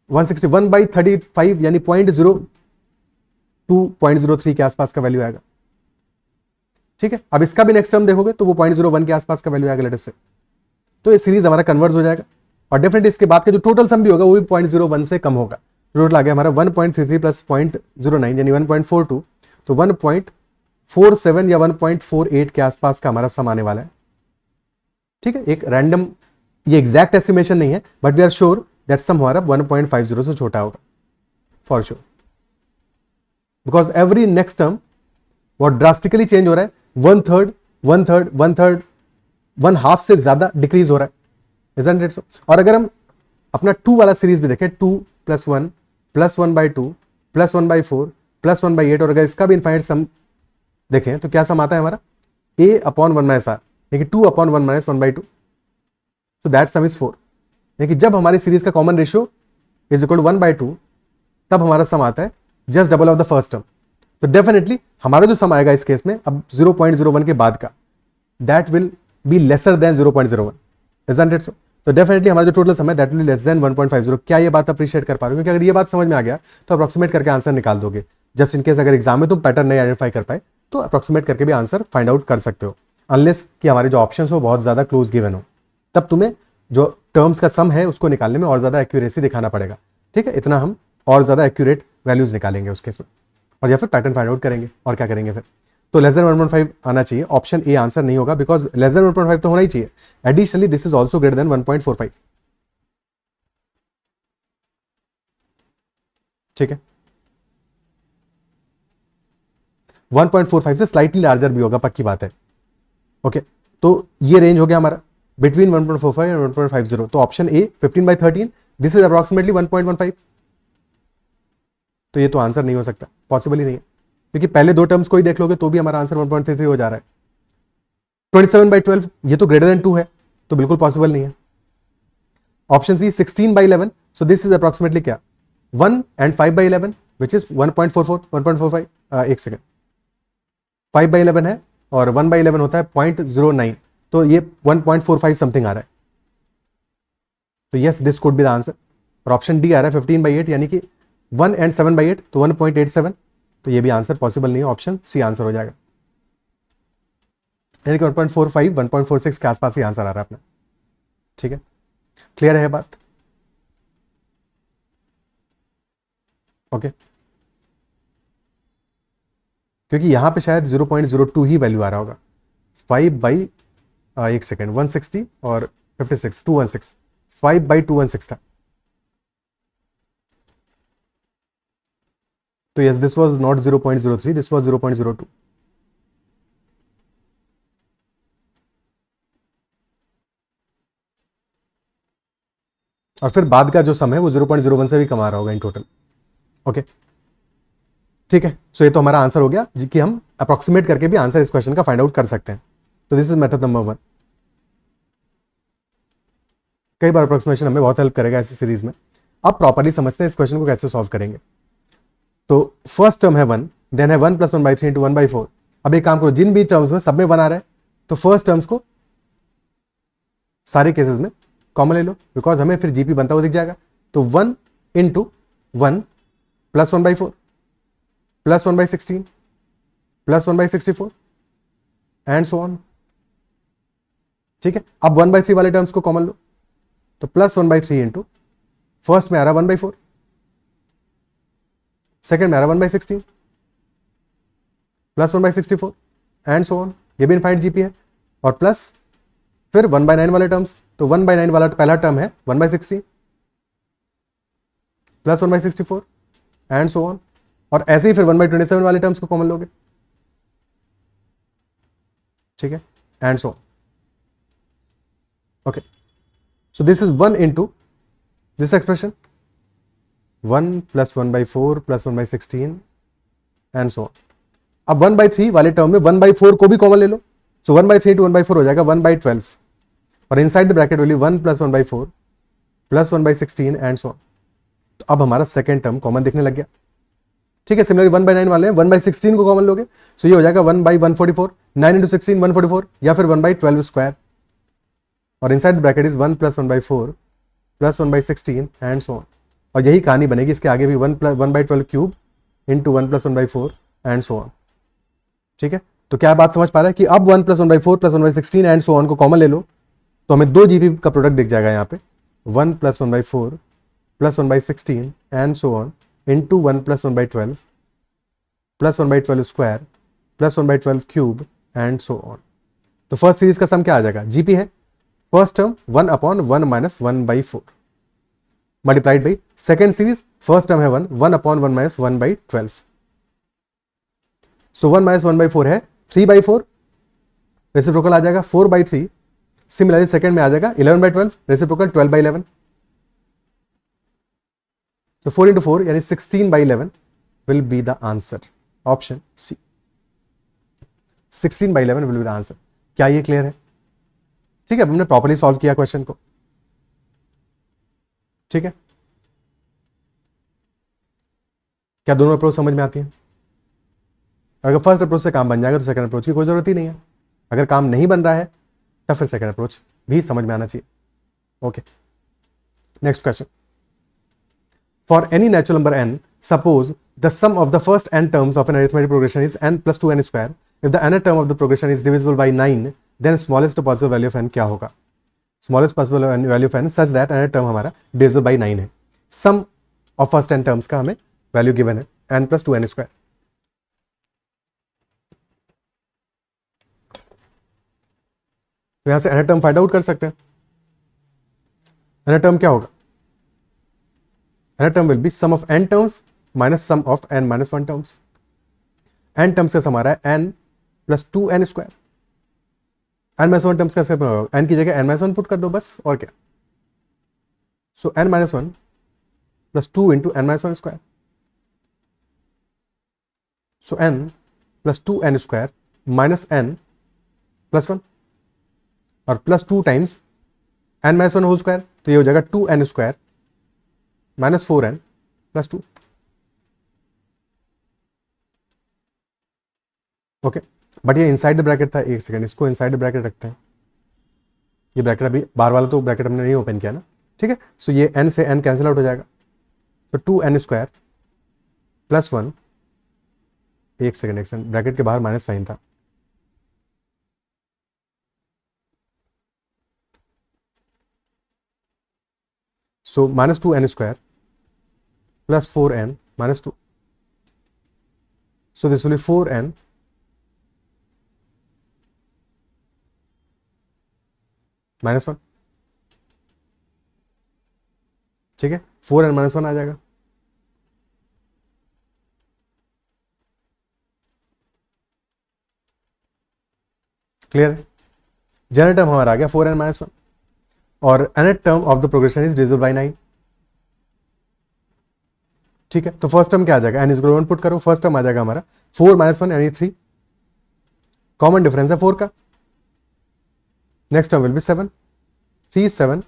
161 बाई 35 यानी 0.02 के आसपास का वैल्यू आएगा। ठीक है, अब इसका भी नेक्स्ट टर्म देखोगे तो वो 0.01 के आसपास का वैल्यू आएगा लेटेस्ट से, तो ये सीरीज हमारा कन्वर्ज हो जाएगा, और डेफिनेटली इसके बाद का जो टोटल सम भी होगा वो भी 0.01 से कम होगा। टोटल आ गया हमारा 1.33 प्लस 0.09 यानी 1.42, तो 1.47 या 1.48 के आसपास का हमारा सम आने वाला है। ठीक है, एक रैंडम, ये एग्जैक्ट एस्टिमेशन नहीं है, but we are sure that sum हमारा 1.50 से छोटा होगा for sure, because every next term बहुत ड्रास्टिकली चेंज हो रहा है, 1/3 1/3 1/3 1/2 से ज्यादा डिक्रीज हो रहा है, isn't it so? और अगर हम अपना 2 वाला सीरीज भी देखें, 2 plus 1 plus 1 by 2 plus 1 by 4 plus 1 by 8, और अगर इसका भी इनफाइनाइट सम देखें तो क्या सम आता है हमारा, a अपॉन 1 माइनस आर, यानी कि 2 अपॉन 1 माइनस 1 बाई 2, तो दैट सम इज 4। यानी कि जब हमारी सीरीज का common ratio is equal to 1/2, तब हमारा सम आता है just double of the first term. तो डेफिनेटली हमारा जो सम आएगा इस केस में अब 0.01 के बाद का, that will be lesser then 0.01, isn't it so? तो डेफिनेटली हमारा जो टोटल सम है that will be less then 1.50। क्या ये बात अप्रिशिएट कर पा रहे हो? क्योंकि अगर ये बात समझ में आ गया तो अप्रोक्सीमेट करके आंसर निकाल दोगे। जस्ट इन केस अगर एग्जाम में तुम पैटर्न नहीं आइडेंटिफाई कर पाए तो अप्रोक्सीमेट करके भी आंसर फाइंड आउट कर सकते हो, अनलेस कि हमारे जो ऑप्शंस हो बहुत ज्यादा क्लोज गिवन हो, तब तुम्हें जो टर्म्स का सम है उसको निकालने में और ज्यादा एक्यूरेसी दिखाना पड़ेगा। ठीक है, इतना हम और ज्यादा एक्यूरेट वैल्यूज निकालेंगे उस केस में, और या फिर पैटर्न फाइंड आउट करेंगे। और क्या करेंगे फिर? तो लेस देन 1.5 आना चाहिए। ऑप्शन ए आंसर नहीं होगा बिकॉज लेस देन 1.5 तो होना ही चाहिए। Additionally this is also greater than 1.45। ठीक है, 1.45 से स्लाइटली लार्जर भी होगा, पक्की बात है। ओके, तो ये रेंज हो गया हमारा बिटवीन 1.45 एंड 1.50। तो option A 15/13 this is approximately 1.15। तो ये तो आंसर नहीं हो सकता, पॉसिबल ही नहीं है, क्योंकि पहले दो टर्म्स को ही देख लोगे तो भी हमारा आंसर 1.33 हो जा रहा है। 27/12 ये तो ग्रेटर देन 2 है, तो बिल्कुल पॉसिबल नहीं है। Option C 16/11, so this is approximately क्या 1 एंड 5/11 विच इज 1.44 1.45। एक सेकेंड, 5/11 है और 1/11 होता है 0.09, तो ये 1.45 समथिंग आ रहा है। तो yes this could be the answer. और ऑप्शन डी आ रहा है 15/8 यानी कि 1 एंड 7/8 तो 1.87, तो ये भी आंसर पॉसिबल नहीं है। ऑप्शन सी आंसर हो जाएगा, यानी कि 1.45 1.46 के आसपास ही आंसर आ रहा है अपना। ठीक है, क्लियर है बात? ओके, क्योंकि यहां पे शायद 0.02 ही वैल्यू आ रहा होगा। 5 एक सेकेंड 160 और 56 216, 5/216 था। तो yes this was not 0.03, this was 0.02। और फिर बाद का जो सम है वो 0.01 से भी कम आ रहा होगा इन टोटल। ओके, ठीक है, सो ये तो हमारा आंसर हो गया कि हम अप्रोक्सीमेट करके भी आंसर इस क्वेश्चन का फाइंड आउट कर सकते हैं। तो दिस इज मेथड नंबर 1। कई बार अप्रोक्सीमेशन हमें बहुत हेल्प करेगा ऐसी सीरीज में। अब प्रॉपर्ली समझते हैं इस क्वेश्चन को कैसे सॉल्व करेंगे। तो फर्स्ट टर्म है 1, देन है 1 + 1/3 × 1/4। अब एक काम करो, जिन भी टर्म्स में सब में 1 आ रहा है तो फर्स्ट टर्म्स को सारे केसेस में कॉमन ले लो, बिकॉज हमें फिर जीपी बनता हुआ दिख जाएगा। तो 1 × 1 + 1/4 + 1/16 + 1/64 एंड सो ऑन। ठीक है, अब 1/3 वाले टर्म्स को कॉमन लो, तो +1/3 इंटू फर्स्ट में आ रहा 1/4, सेकेंड में आ रहा 1/16 + 1/64 एंड सो ऑन। ये भी इनफाइनाइट जीपी है। और प्लस फिर 1/9 वाले टर्म्स, तो 1/9 वाला पहला टर्म है 1/16 + 1/64 एंड सो ऑन। और ऐसे ही फिर 1/27 वाले टर्म्स को कॉमन लोगे। ठीक है, and so on. Okay, so this is 1 into this expression 1 + 1/4 + 1/16 and so on। अब 1/3 वाले टर्म में 1/4 को भी कॉमन ले लो, so 1/3 to 1/4 हो जाएगा 1/12, और inside the bracket value 1 + 1/4 + 1/16 and so on. तो अब हमारा सेकेंड टर्म कॉमन दिखने लग गया। ठीक है, सिमिलरली 1/9 वाले 1/16 को कॉमन लोगे, सो ये हो जाएगा 1/144, 9 × 16 144, या फिर 1/12 स्क्वायर, और inside bracket is 1 + 1/4 + 1/16 and so on. और यही कहानी बनेगी इसके आगे भी 1/12 cube into 1 + 1/4 and so on. ठीक है, तो क्या बात समझ पा रहा है कि अब 1 + 1/4 + 1/16 एंड सो ऑन को कॉमन ले लो, तो हमें 2 जीबी का प्रोडक्ट दिख जाएगा यहाँ पे 1 + 1/4 + 1/16 and so on into 1 + 1/12 + 1/12 square + 1/12 cube and so on. तो फर्स्ट सीरीज का सम क्या आ जाएगा? जीपी है first term 1/1 - 1/4 multiplied by second series first term है 1/1 - 1/12। सो 1 - 1/4 है 3/4, रेसिप्रोकल आ जाएगा 4/3। सिमिलरली सेकेंड में आ जाएगा 11/12, रेसिप्रोकल 12/11। तो 4 × 4 यानी 16/11 will be the answer. Option C 16/11 will be the answer. क्या ये क्लियर है? ठीक है, अब हमने प्रॉपर्ली सॉल्व किया क्वेश्चन को। ठीक है, क्या दोनों अप्रोच समझ में आती है? अगर फर्स्ट अप्रोच से काम बन जाएगा तो सेकंड अप्रोच की कोई जरूरत ही नहीं है। अगर काम नहीं बन रहा है तब फिर सेकंड अप्रोच भी समझ में आना चाहिए। Okay, next question. For any natural number n, suppose the sum of the first n terms of an arithmetic progression is n plus 2n square. If the nth term of the progression is divisible by 9, then smallest possible value of n क्या होगा? Smallest possible value of n such that nth term हमारा divisible by 9 है। Sum of first n terms का हमें वैल्यू गिवन है n plus 2n square। तो यहां से nth term फाइंड आउट कर सकते हैं। nth term क्या होगा? nth term will be sum of n terms minus sum of n minus 1 terms। n terms का हमारा है n plus 2n square। n minus 1 terms का होगा, n की जगह n minus 1 पुट कर दो बस, और क्या। सो n minus 1 plus 2 into n minus 1 square। सो n plus 2n square minus n plus 1 और plus 2 times n minus 1 whole square, तो ये हो जाएगा 2n square minus 4n plus 2। Okay, but ये इनसाइड द ब्रैकेट था। एक सेकंड, इसको इनसाइड द ब्रैकेट रखते हैं। ये ब्रैकेट अभी बार वाला तो ब्रैकेट हमने नहीं ओपन किया ना, ठीक है। सो ये n से n कैंसिल आउट हो जाएगा, तो 2n स्क्वायर प्लस 1। एक सेकंड, ब्रैकेट के बाहर माइनस साइन था। So minus 2n square plus 4n minus 2। So this will B 4n minus 1, ठीक है। 4n माइनस 1 आ जाएगा। क्लियर है? जनरल टर्म हमारा आ गया 4n माइनस 1 और nth term of the progression is divisible by 9, ठीक है। तो फर्स्ट टर्म क्या आ जाएगा? n is equal to 1 put करो, फर्स्ट टर्म आ जाएगा हमारा 4 माइनस 1 यानी 3। कॉमन डिफरेंस है 4 का। Next term will B 7, 3 7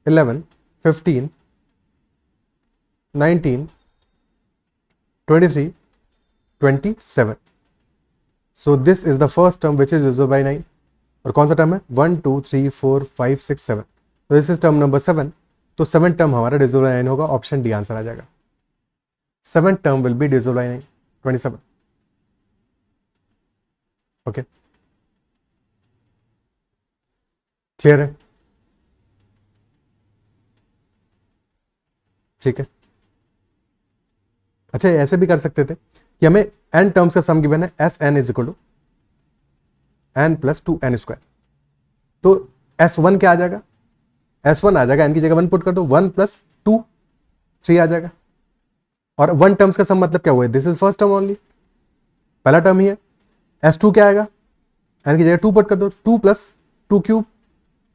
11 15 19 23 27। So this is the first term which is divisible by 9। और कौन सा टर्म है? 1 2 3 4 5 6 7। तो दिस इज टर्म नंबर 7। तो 7 टर्म हमारा डिविजिबल बाय 9 होगा, ऑप्शन डी आंसर आ जाएगा। 7 term will be divisible by 9, 27। Okay, clear है? ठीक है। अच्छा, ऐसे भी कर सकते थे कि हमें n टर्म्स का सम गिवन है, Sn is equal to n plus 2n square. तो S1 क्या आ जाएगा? S1 आ जाएगा, n की जगह 1 पुट कर दो, 1 प्लस 2 3 आ जाएगा। और 1 टर्म्स का सम मतलब क्या हुआ? This is first term only, पहला टर्म ही है। S2 क्या आएगा? n की जगह 2 पुट कर दो, 2 प्लस 2 क्यूब,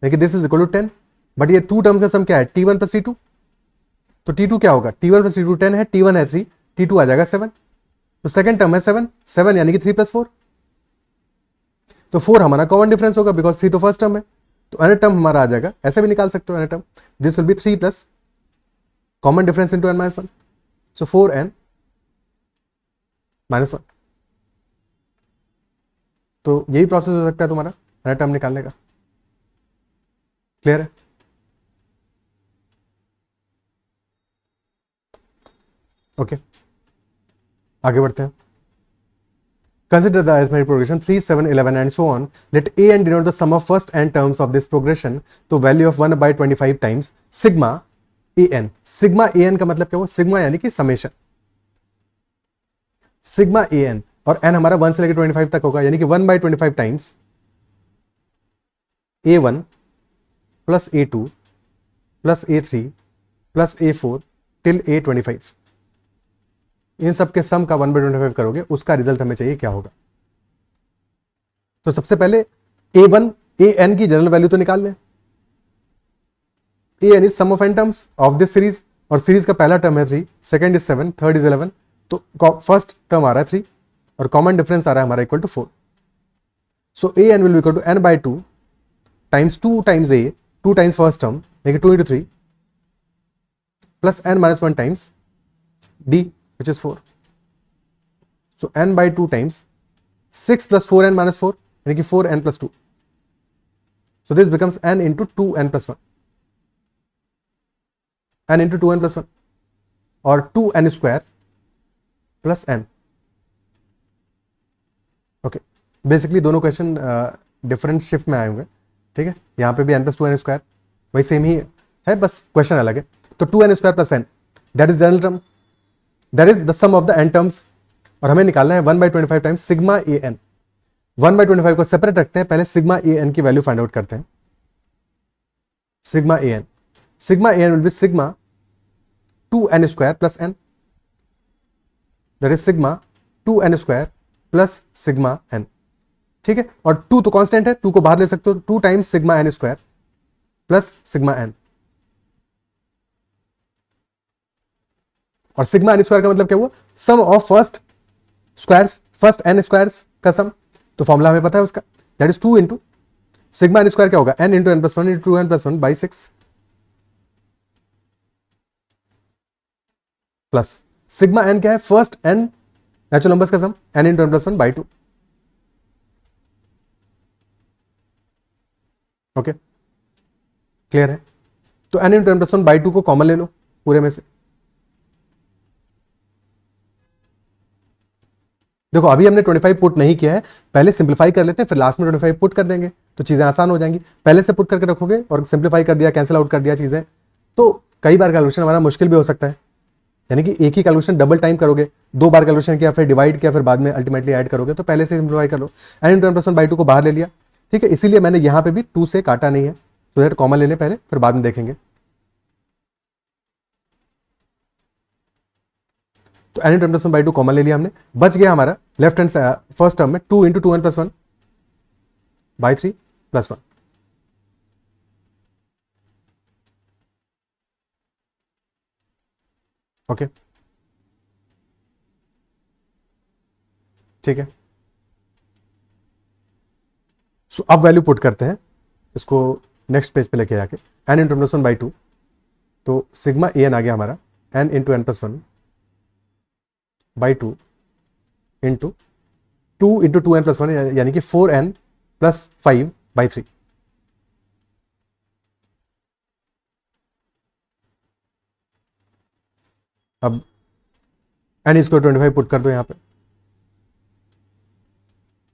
लेकिन this is equal to 10। But ये 2 टर्म्स का सम क्या है? T1 plus T2। तो T2 क्या होगा? T1 प्लस T2 10 है, T1 है 3, T2 आ जाएगा 7। तो सेकंड टर्म है 7, 7 यानी कि 3 प्लस 4। तो 4 हमारा कॉमन डिफरेंस होगा बिकॉज 3 तो फर्स्ट टर्म है। तो nth टर्म हमारा आ जाएगा, ऐसे भी निकाल सकते हो nth term, this will B 3 plus common difference into n minus 1। So 4n minus 1। तो यही प्रोसेस हो सकता है तुम्हारा nth टर्म निकालने का। क्लियर है? ओके, आगे बढ़ते हैं। Consider the arithmetic progression 3, 7, 11 and so on. Let a n denote the sum of first n terms of this progression to value of 1 by 25 times sigma an. Sigma an का मतलब क्या हुआ? सिग्मा यानी कि समेशन सिग्मा an, और n हमारा 1 से लेकर 25 तक होगा, यानी कि 1 by 25 times a1 plus a2 plus a3 plus a4 till a25। इन सब के सम का 1 by 25 करोगे, उसका रिजल्ट हमें चाहिए क्या होगा। तो सबसे पहले a1 an की जनरल वैल्यू तो निकाल लें। an is sum of n terms of this series, और सीरीज का पहला टर्म है 3, सेकंड इज 7, थर्ड इज 11। तो फर्स्ट टर्म आ रहा है 3 और कॉमन डिफरेंस आ रहा है हमारा equal to 4। So an will be equal to n by 2 times 2 times a, 2 times first term लेकिन 2 into 3 plus n minus 1 times d which is 4. So n by 2 times 6 plus 4n minus 4 यानी कि 4n plus 2. So this becomes n into 2n plus 1. n into 2n plus 1 और 2n square plus n. Okay, basically दोनों क्वेश्चन डिफरेंट शिफ्ट में आए होंगे. ठीक है, यहाँ पे भी n plus 2n square वही सेम ही है, बस क्वेश्चन अलग है. तो 2n square plus n that is general term, that is the sum of the n terms. और हमें निकालना है 1/25 टाइम्स सिग्मा ए एन. 1/25 को सेपरेट रखते हैं, पहले सिग्मा ए एन की वैल्यू फाइंड आउट करते हैं. Sigma A N will be sigma 2n square plus n, that is sigma 2n square plus sigma n. ठीक है, और 2 तो कांस्टेंट है, 2 को बाहर ले सकते हो, 2 times sigma n square plus sigma n. और सिग्मा n स्क्वायर का मतलब क्या हुआ, sum of first squares, first n squares का सम. तो फॉर्मूला हमें पता है उसका, that is 2 into sigma n square क्या होगा, n into n plus 1 into n plus 1 by 6 plus sigma n क्या है, फर्स्ट n नेचुरल नंबर्स का sum, n into n plus 1 by 2. Okay, clear है. तो n into n plus 1 by 2 को कॉमन ले लो पूरे में से. देखो अभी हमने 25 पुट नहीं किया है, पहले सिंप्लीफाई कर लेते हैं, फिर लास्ट में 25 पुट कर देंगे तो चीजें आसान हो जाएंगी. पहले से पुट करके रखोगे और सिंप्लीफाई कर दिया, कैंसिल आउट कर दिया चीजें, तो कई बार कैलकुलेशन हमारा मुश्किल भी हो सकता है. यानी कि एक ही कैलकुलेशन डबल टाइम करोगे, 2 बार कैलकुलेशन किया, फिर डिवाइड किया, फिर बाद में अल्टीमेटली ऐड करोगे, तो पहले से सिंप्लीफाई कर लो. n into n plus 1 by 2 को बाहर ले लिया. ठीक है, इसीलिए मैंने यहां पे भी 2 से काटा नहीं है, तो दैट कॉमन ले लें पहले, फिर बाद में देखेंगे. तो n into n plus 1 by 2 common ले लिया हमने, बच गया हमारा लेफ्ट हैंड फर्स्ट टर्म में 2 into 2n plus 1 by 3 plus 1. Okay, ठीक है. सो अब वैल्यू पुट करते हैं इसको नेक्स्ट पेज पे लेके जाके, n into n plus 1 by 2, तो सिग्मा ए एन आ गया हमारा n into n plus 1 by 2 into 2 into 2n plus 1 यानी कि 4n प्लस 5 बाई 3. अब n इसको 25 पुट कर दो यहाँ पे,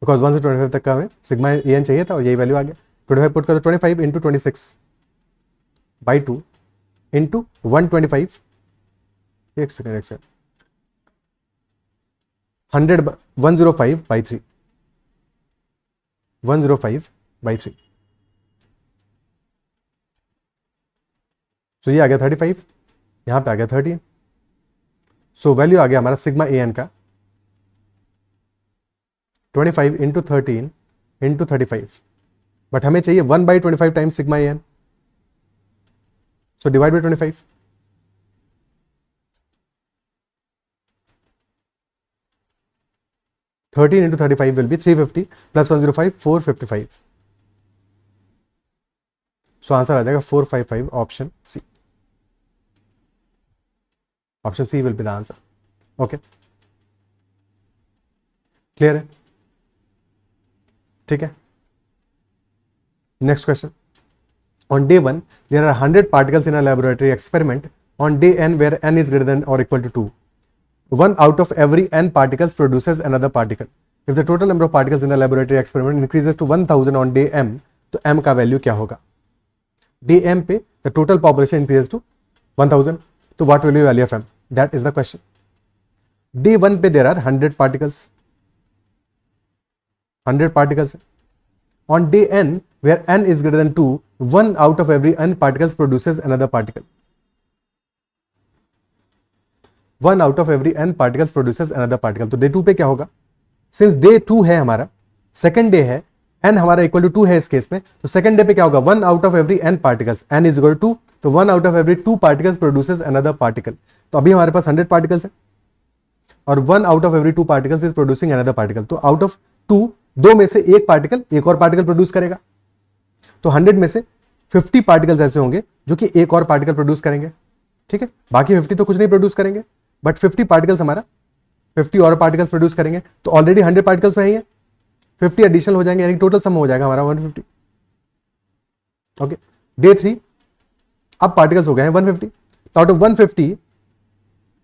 बिकॉज 1 से 25 तक का हमें सिग्मा ए एन चाहिए था और यही वैल्यू आ गया. 25 पुट कर दो, 25 इंटू 26 बाई 2 इंटू 125, एक सेकेंड 105 बाई 3, 105 बाई 3. तो ये आ गया 35, यहां पे आ गया 13. सो वैल्यू आ गया हमारा सिग्मा ए एन का 25 इंटू 13 इंटू 35, बट हमें चाहिए 1/25 times sigma A N. So divide by 25, thirteen into 35 will be 350 plus 105 455. So answer आ जाएगा 455, option C. Option C will be the answer. Okay, clear है. ठीक है, next question. On day 1, there are 100 particles in a laboratory experiment. On day n, where n is greater than or equal to 2, 1 out of every n particles produces another particle. If the total number of particles in the laboratory experiment increases to 1000 on day m, तो m का वैल्यू क्या होगा? Day m पे the total population increases to 1000, तो what will be value of m? That is the question. Day 1 पे there are 100 particles. 100 particles. On day n, where n is greater than 2, 1 out of every n particles produces another particle. 1 out of every n particles produces another particle. तो day 2 पे क्या होगा? Since day 2 है हमारा, second day है, n हमारा equal to 2 है इस केस में, तो second day पे क्या होगा? 1 out of every n particles, n is equal to 2, तो 1 out of every 2 particles produces another particle. तो अभी हमारे पास 100 particles है और 1 out of every 2 particles is producing another particle. तो out of 2, 2 में से एक पार्टिकल एक और पार्टिकल प्रोड्यूस करेगा. तो 100 में से 50 पार्टिकल्स ऐसे होंगे जो कि एक और पार्टिकल प्रोड्यूस करेंगे. ठीक है, बाकी 50 तो कुछ नहीं प्रोड्यूस करेंगे, बट 50 पार्टिकल्स हमारा 50 और पार्टिकल्स प्रोड्यूस करेंगे. तो ऑलरेडी 100 पार्टिकल्स तो है ही है, 50 एडिशनल हो जाएंगे, यानी टोटल सम हो जाएगा हमारा 150। ओके, डे 3 अब पार्टिकल्स हो गए हैं 150, तो आउट ऑफ 150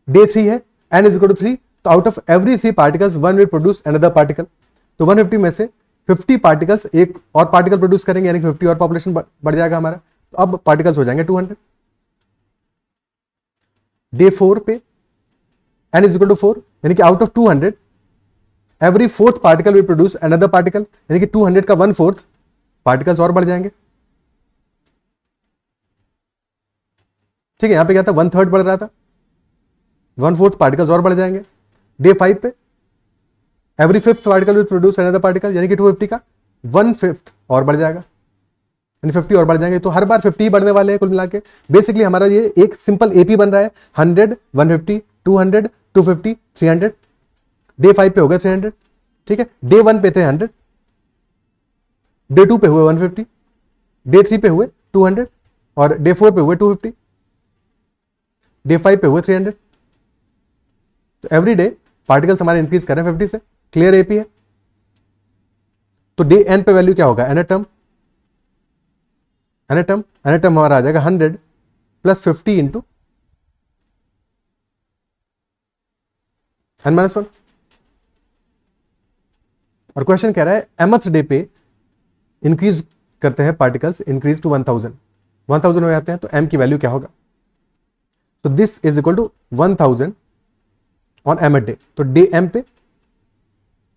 डे 3 है, n इज इक्वल टू 3, तो out of every 3 particles 1 will produce another particle. तो 150 में से 50 पार्टिकल्स एक और पार्टिकल प्रोड्यूस करेंगे, यानी 50 और पॉपुलेशन बढ़ जाएगा हमारा। तो अब पार्टिकल्स हो जाएंगे 200। डे 4 पे n इज इक्वल टू 4, यानी कि out of 200 every fourth particle will produce another particle, यानी कि 200 का 1/4 पार्टिकल्स और बढ़ जाएंगे। ठीक है, यहां पे क्या था, 1/3 बढ़ रहा था, 1/4 पार्टिकल्स और बढ़ जाएंगे। डे 5 पे every fifth particle will produce another particle, यानी कि 250 का 1/5 और बढ़ जाएगा, यानी 50 और बढ़ जाएंगे। तो हर बार 50 ही बढ़ने वाले हैं कुल मिला के। बेसिकली हमारा ये एक सिंपल एपी बन रहा है, 100, 150, 200, 250, 300। डे 5 पे हो गया 300। ठीक है, डे 1 पे थे 100, डे 2 पे हुए 150, डे 3 पे हुए 200, और डे 4 पे हुए 250, डे 5 पे हुए 300। तो एवरी डे पार्टिकल्स हमारे इंक्रीज कर रहे हैं 50 से। क्लियर एपी है। तो डे एन पे वैल्यू क्या होगा, एन टर्म हमारा आ जाएगा 100 प्लस 50 इंटू n-1। और क्वेश्चन कह रहा है mth डे पे इंक्रीज करते हैं पार्टिकल्स, इंक्रीज टू 1000 हो जाते हैं, तो m की वैल्यू क्या होगा। तो this is equal to 1000 on mth day. तो डे m पे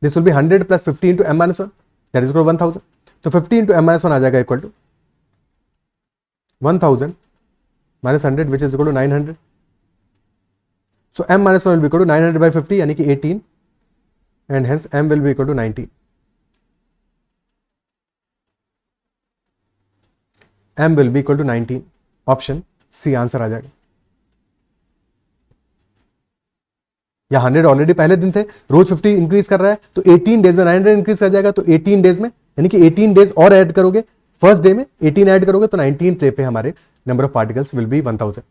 this will be 100 plus 50 into m-1, that is equal 1000। तो 50 इंटू m-1 आ जाएगा equal to 1000 minus 100 which is equal to 900. So m-1 will be equal to 900 by 50, यानी कि 18, and hence m will be equal to 19. m will be equal to 19. Option C answer आ जाएगा। या 100 ऑलरेडी पहले दिन थे, रोज 50 इंक्रीज कर रहा है, तो 18 डेज में 900 इंक्रीज कर जाएगा। तो 18 डेज में, यानी कि 18 डेज और ऐड करोगे, फर्स्ट डे में 18 ऐड करोगे, तो 19 डे पे हमारे number of particles will be 1000।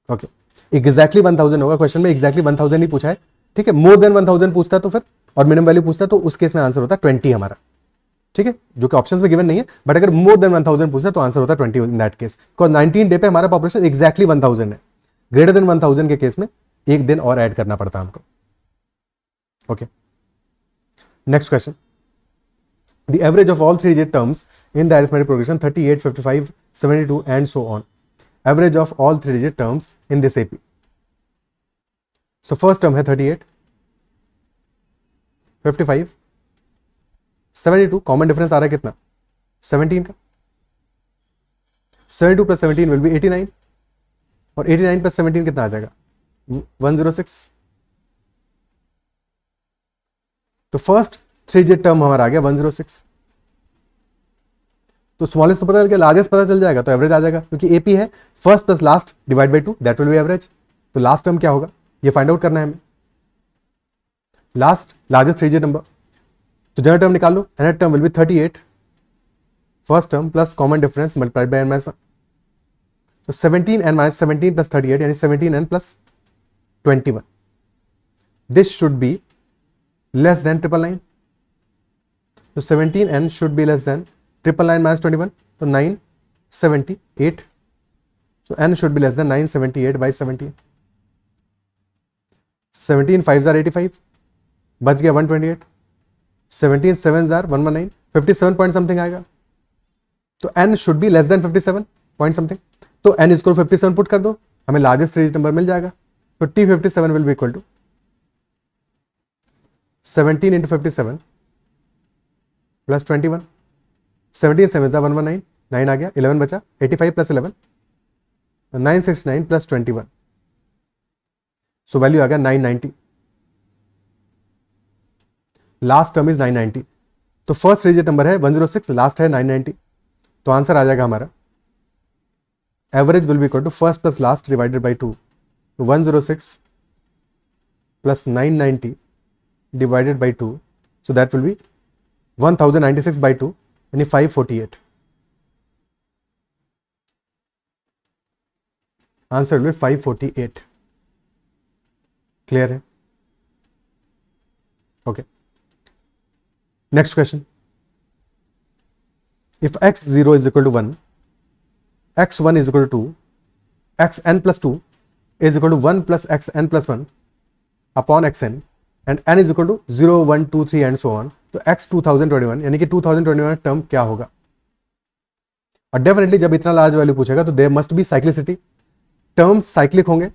Okay, exactly 1000 होगा। क्वेश्चन में एग्जैक्टली 1000 ही पूछा है। ठीक है, मोर देन 1000 पूछता तो फिर, और मिनिमम वैल्यू पूछता तो उस केस में आंसर होता 20 हमारा। ठीक है, जो कि ऑप्शंस में गिवन नहीं है, बट अगर मोर देन 1000 पूछता तो आंसर होता 20 in that case, because 19 day पे हमारा पॉपुलेशन एग्जैक्टली 1000 है। ग्रेटर देन 1000 के केस में एक दिन और ऐड करना पड़ता हमको। Okay, next question, the average of all 3-digit terms in the arithmetic progression 38, 55, 72 and so on. Average of all 3-digit terms in this AP. So first term है 38, 55, 72, कॉमन डिफरेंस आ रहा है कितना, 17 का। 72 प्लस 17 विल बी 89, और 89 प्लस 17 कितना आ जाएगा, 106। तो फर्स्ट 3-digit टर्म हमारा आ गया 106। तो स्मॉलेस्ट तो पता चल गया, लार्जेस्ट पता चल जाएगा, तो एवरेज आ जाएगा, क्योंकि एपी है first plus last divide by 2, that will B average. तो लास्ट टर्म क्या होगा ये फाइंड आउट करना है हमें, लास्ट लार्जेस्ट 3-digit नंबर। तो जनरल टर्म निकाल लो, nth term will B 38 first term plus common difference multiplied by n-1। तो 17n-17 प्लस 38, यानी 17n plus 21। This should be less then 999। तो 17n should be less then 999 minus 21, तो 978। So n should be less than 978 by 17। 17 5s are 85, बच गया 128। 17 7s are 119, 57 पॉइंट समथिंग आएगा। तो n should be less than 57 point something. तो n इज इक्वल 57 पुट कर दो, हमें लार्जेस्ट 3-digit नंबर मिल जाएगा। तो T57 will be equal to 17 into 57 plus 21। 17 7 119, 9 आ गया, 11 बचा, 85 प्लस 11 969 प्लस 21। सो वैल्यू आ गया 990। Last term is 990। तो फर्स्ट 3-digit नंबर है 106, लास्ट है 990। तो आंसर आ जाएगा हमारा average will be equal to first plus last divided by 2। तो 106 plus 990 divided by 2, so that will be 1096 by 2, यानी 548। Answer will be 548। क्लियर है? Okay, next question, if x0 is equal to 1, x1 is equal to 2, xn plus 2 is equal to 1 plus xn plus 1 upon xn and n is equal to 0, 1, 2, 3 and so on, तो x 2021 यानी कि 2021 टर्म क्या होगा? और डेफिनेटली जब इतना लार्ज वैल्यू पूछेगा तो there must be cyclicity, terms cyclic होंगे,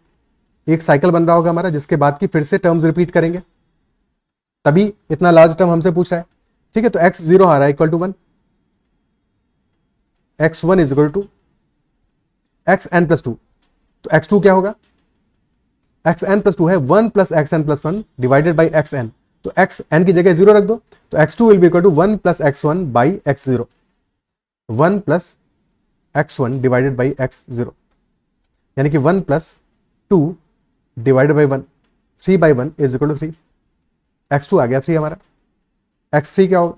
एक साइकिल बन रहा होगा हमारा जिसके बाद की फिर से टर्म्स रिपीट करेंगे, तभी इतना लार्ज टर्म हमसे पूछ रहा है। ठीक है, तो x0 आ रहा है equal to 1, x1 is equal to xn plus 2, तो x2 क्या होगा? xn प्लस 2 है 1 plus xn plus 1 divided by xn, तो xn की जगह 0 रख दो, तो x2 will be equal to 1 plus x1 by x0, 1 plus x1 divided by x0 यानी कि 1 plus 2 divided by 1, 3 by 1 is equal to 3, x2 आ गया 3 हमारा, x3 क्या होगा?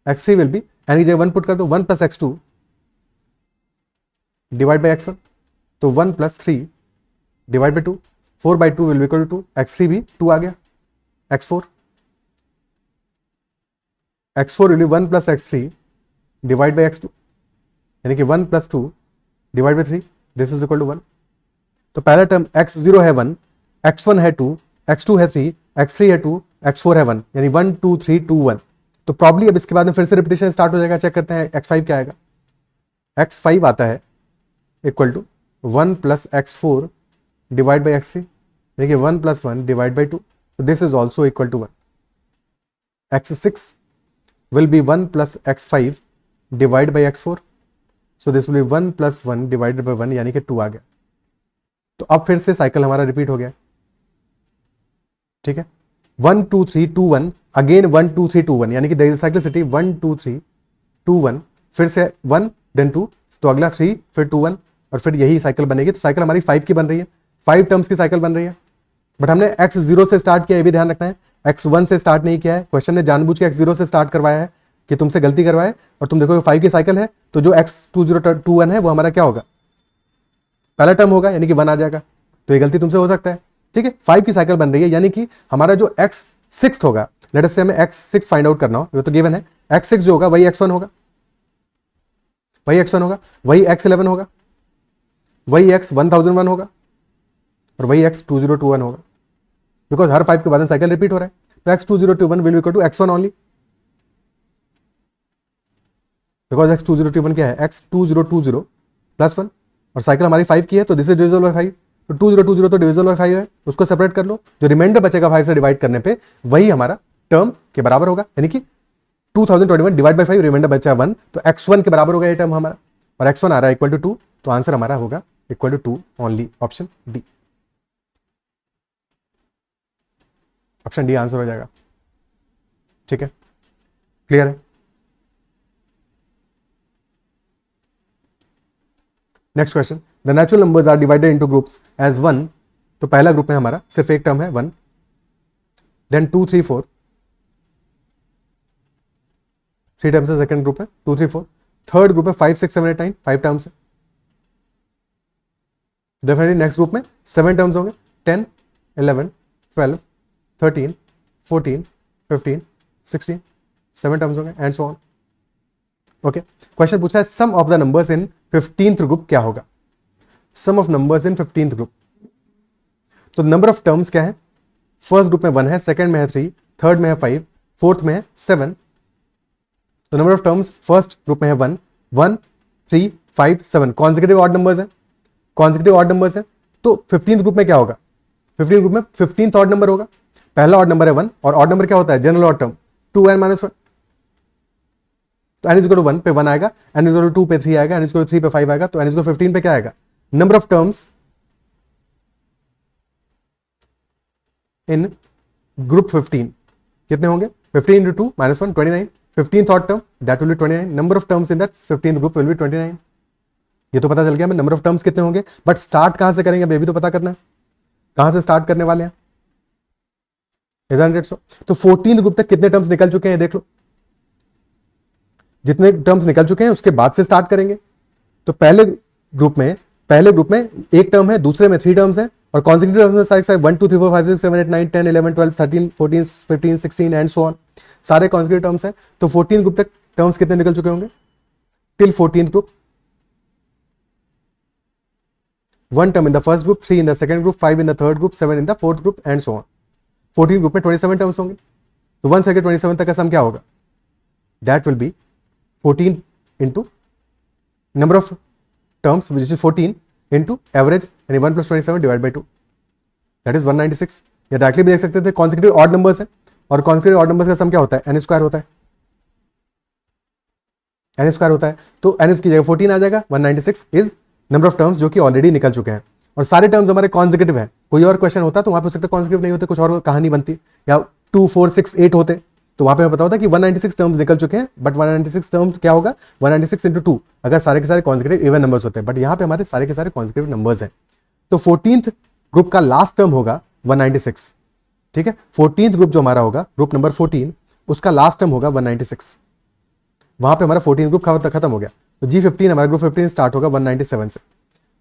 x3 विल बी, एन की जगह 1 पुट कर दो, 1 plus x2 divide by x1, तो 1 plus 3 divide by 2, 4 by 2 will be equal to 2, x3 भी 2 आ गया, x4 will be 1 plus x3 divide by x2 यानी कि 1 plus 2 divide by 3, this is equal to 1। तो पहला टर्म x0 है 1, x1 है 2, x2 है 3, x3 है 2, x4 है 1 यानी 1 2 3 2 1। तो प्रॉब्ली अब इसके बाद में फिर से रिपीटेशन स्टार्ट हो जाएगा, चेक करते हैं x5 क्या आएगा। x5 आता है equal to 1 plus x4 divide by x3 यानी कि 1 प्लस 1 डिवाइड बाई 2, तो this is also equal to 1। x6 will be 1 plus x5 divide by x4, so this will be 1 plus 1 divided by 1 यानी कि 2 आ गया। तो अब फिर से साइकिल हमारा रिपीट हो गया। ठीक है, 1 2 3 2 1 अगेन 1 2 3 2 1 यानी कि देयर इज साइक्लिसिटी 1 2 3 2 1, फिर से 1 देन 2, तो अगला 3 फिर 2 1 और फिर यही साइकिल बनेगी। तो साइकिल हमारी 5 की बन रही है, 5 टर्म्स की साइकिल बन रही है। बट हमने x0 से स्टार्ट किया, ये भी ध्यान रखना है, x1 से स्टार्ट नहीं किया है। क्वेश्चन ने जानबूझ के x0 से स्टार्ट करवाया है कि तुमसे गलती करवाए, और तुम देखो 5 की साइकिल है तो जो x2021 है वो हमारा क्या होगा? पहला टर्म होगा यानी कि 1 आ जाएगा, तो ये गलती तुमसे हो सकता है। ठीक है, 5 की साइकिल बन रही है यानी कि हमारा जो x6 होगा, लेट अस से हमें x6 फाइंड आउट करना हो, ये तो गिवन है, x6 जो होगा वही x1 होगा, वही x1 होगा, वही x11 होगा, वही x1001 होगा और वही x2021 होगा, बिकॉज हर 5 के बाद साइकिल रिपीट हो रहा है। तो x2021 will equal to x1 only, because x2021 क्या है? x2020 प्लस 1 और साइकिल हमारी 5 की है, तो दिस इज डिविजिबल बाय 5, तो 2020 तो डिविजिबल बाय 5 है, उसको सेपरेट कर लो, जो रिमाइंडर बचेगा 5 से डिवाइड करने पे वही हमारा टर्म के बराबर होगा, यानी कि 2021 डिवाइड बाय 5, रिमाइंडर बचा 1, तो x1 के बराबर होगा ये टर्म हमारा, और x1 आ रहा है इक्वल टू 2, तो आंसर हमारा होगा equal to 2 only, option D. Option D answer हो जाएगा। ठीक है, क्लियर है? Next question, the natural numbers are divided into groups as 1, तो पहला ग्रुप में हमारा सिर्फ एक टर्म है 1, देन 2 3 4, 3 टर्म्स है सेकंड ग्रुप में 2 3 4, थर्ड ग्रुप में 5 6 7 8 9, 5 टर्म्स है। डेफिनेटली नेक्स्ट ग्रुप में 7 टर्म्स होंगे, 10 11 12 13 14 15 16, 7 टर्म्स होंगे and so on. Okay, question पूछा है sum of the numbers in 15th group क्या होगा? Sum of numbers in 15th group, तो नंबर ऑफ टर्म्स क्या है? फर्स्ट ग्रुप में 1 है, सेकंड में है 3, थर्ड में है 5, फोर्थ में है 7, तो number of terms first group में है 1 1 3 5 7, कॉन्सेक्यूटिव ऑड नंबर्स है, कॉन्सेक्यूटिव ऑड नंबर्स है। तो 15th ग्रुप में क्या होगा? 15th ग्रुप में 15th ऑड नंबर होगा, पहला ऑड नंबर है 1, और ऑड नंबर क्या होता है? जनरल ऑड टर्म 2n-1, तो n इज इक्वल टू 1 पे 1 आएगा, n इज इक्वल टू 2 पे 3 आएगा, n इज इक्वल टू 3 पे 5 आएगा, तो n इज इक्वल टू 15 पे क्या आएगा? Number of terms in group 15 कितने होंगे? 15 into 2 minus 1 29, 15th odd term that will B 29, number of terms in that 15th group will be 29। ये तो पता चल गया हमें नंबर ऑफ टर्म्स कितने होंगे, बट स्टार्ट कहां से करेंगे बेबी, तो पता करना है कहां से स्टार्ट करने वाले हैं। तो 14th ग्रुप तक कितने टर्म्स निकल चुके हैं देख लो, जितने टर्म्स निकल चुके हैं उसके बाद से स्टार्ट करेंगे। तो पहले ग्रुप में पहले ग्रुप में एक टर्म है, दूसरे में 3 टर्म्स है, और कॉन्सेक्यूटिव टर्म्स में सारे 1 2 3 4 5 6 7 8 9 10 11 12 13 14 15 16 एंड सो ऑन, सारे कॉन्सेक्यूटिव टर्म्स हैं। तो 14 ग्रुप तक टर्म्स कितने निकल चुके होंगे? Till 14th group, 1 term in the first group, 3 in the second group, 5 in the third group, 7 in the fourth group and so on। 14 group में 27 टर्म्स होंगे, तो 1 से 27 तक का सम क्या होगा? That will B 14 into number of terms which is 14 into average यानी 1 + 27 डिवाइड बाई 2, दैट इज 196। या डायरेक्टली भी देख सकते थे, कॉन्सेक्यूटिव ऑड नंबर्स है, और कॉन्सेक्यूटिव ऑड नंबर्स का सम क्या होता है? n² होता है, n² होता है। तो n की जगह 14 आ जाएगा, 196 इज नंबर ऑफ टर्म्स जो कि ऑलरेडी निकल चुके हैं, और सारे टर्म्स हमारे कॉन्सेक्यूटिव हैं। कोई और क्वेश्चन होता तो वहां पे हो सकता है कॉन्सेक्यूटिव नहीं होते, कुछ और कहानी बनती, या 2 4 6 8 होते, तो वहां पे हमें पता होता कि 196 टर्म्स निकल चुके हैं। बट 196 टर्म्स क्या होगा? 196 इंटू 2, अगर सारे के सारे कॉन्सेक्यूटिव इवन नंबर्स होते हैं, बट यहाँ पे हमारे सारे के सारे कॉन्सेक्यूटिव नंबर्स हैं। तो 14th ग्रुप का लास्ट टर्म होगा 196, ठीक है। 14th ग्रुप जो हमारा होगा, ग्रुप नंबर 14, उसका लास्ट टर्म होगा 196। वहां पे हमारा 14th ग्रुप खत्म हो गया। तो G15 हमारा ग्रुप 15 स्टार्ट होगा 197 से,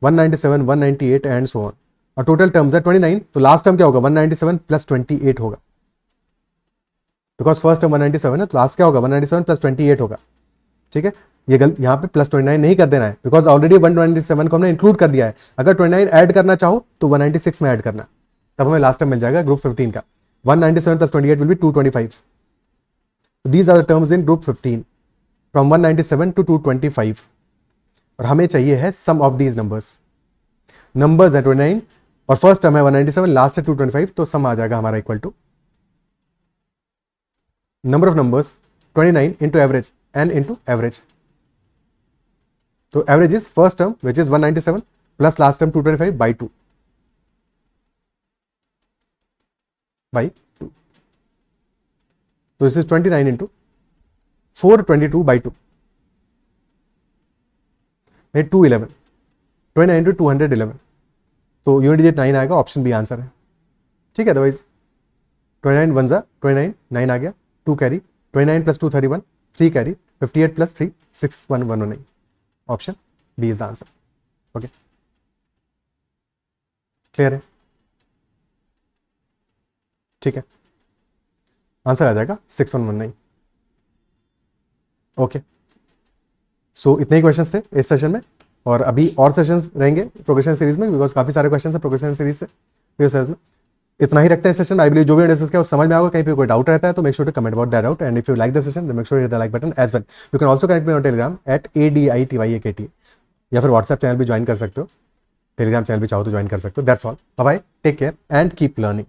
197 198 एंड सो ऑन, और टोटल टर्म्स है 29। तो लास्ट टर्म क्या होगा? 197 + 28 होगा, बिकॉज फर्स्ट टर्म 197 है, तो लास्ट क्या होगा? 197 + 28 होगा, ठीक है। ये गलत, यहाँ पे +29 नहीं कर देना है, बिकॉज ऑलरेडी 197 को हमने इंक्लूड कर दिया है। अगर 29 ऐड करना चाहो तो 196 में ऐड करना, तब हमें लास्ट टर्म मिल जाएगा ग्रुप 15 का। 197 + 28 will be 225। These are the terms in group 15 from 197 to 225, और हमें चाहिए है सम ऑफ दीज नंबर्स है 29 और फर्स्ट टर्म है 197, लास्ट है 225, तो सम आ जाएगा हमारा equal to number of numbers 29 into average, n into average. तो average is first term which is 197 plus last term 225 by 2 तो this is 29 into 422 by 2, 211, 29 into 211, तो यूनिट डिजिट 9 आएगा, ऑप्शन बी आंसर है, ठीक है। अदरवाइज 29 1 जा 29, 9 आ गया, 2 carry, 29 + 2 31, 3 carry, 58 + 3 6119, option B is the answer. Okay, clear है? ठीक है, आंसर आ जाएगा 6119। ओके, सो इतने ही क्वेश्चंस थे इस सेशन में, और अभी और सेशंस रहेंगे प्रोग्रेशन सीरीज में, बिकॉज काफी सारे क्वेश्चंस हैं प्रोग्रेशन सीरीज से में। इतना ही रखते हैं सेशन। आई बिलीव जो भी डिस्कस किया वो समझ में आएगा। कहीं पे कोई डाउट रहता है तो make sure to comment about that doubt, and if you like the session then make sure to hit the like button as well. You can also connect me on Telegram @ADITYAKT, या फिर व्हाट्सएप चैनल भी ज्वाइन कर सकते हो, टेलीग्राम चैनल भी चाहो तो ज्वाइन कर सकते हो। That's all, bye bye, take care and keep learning.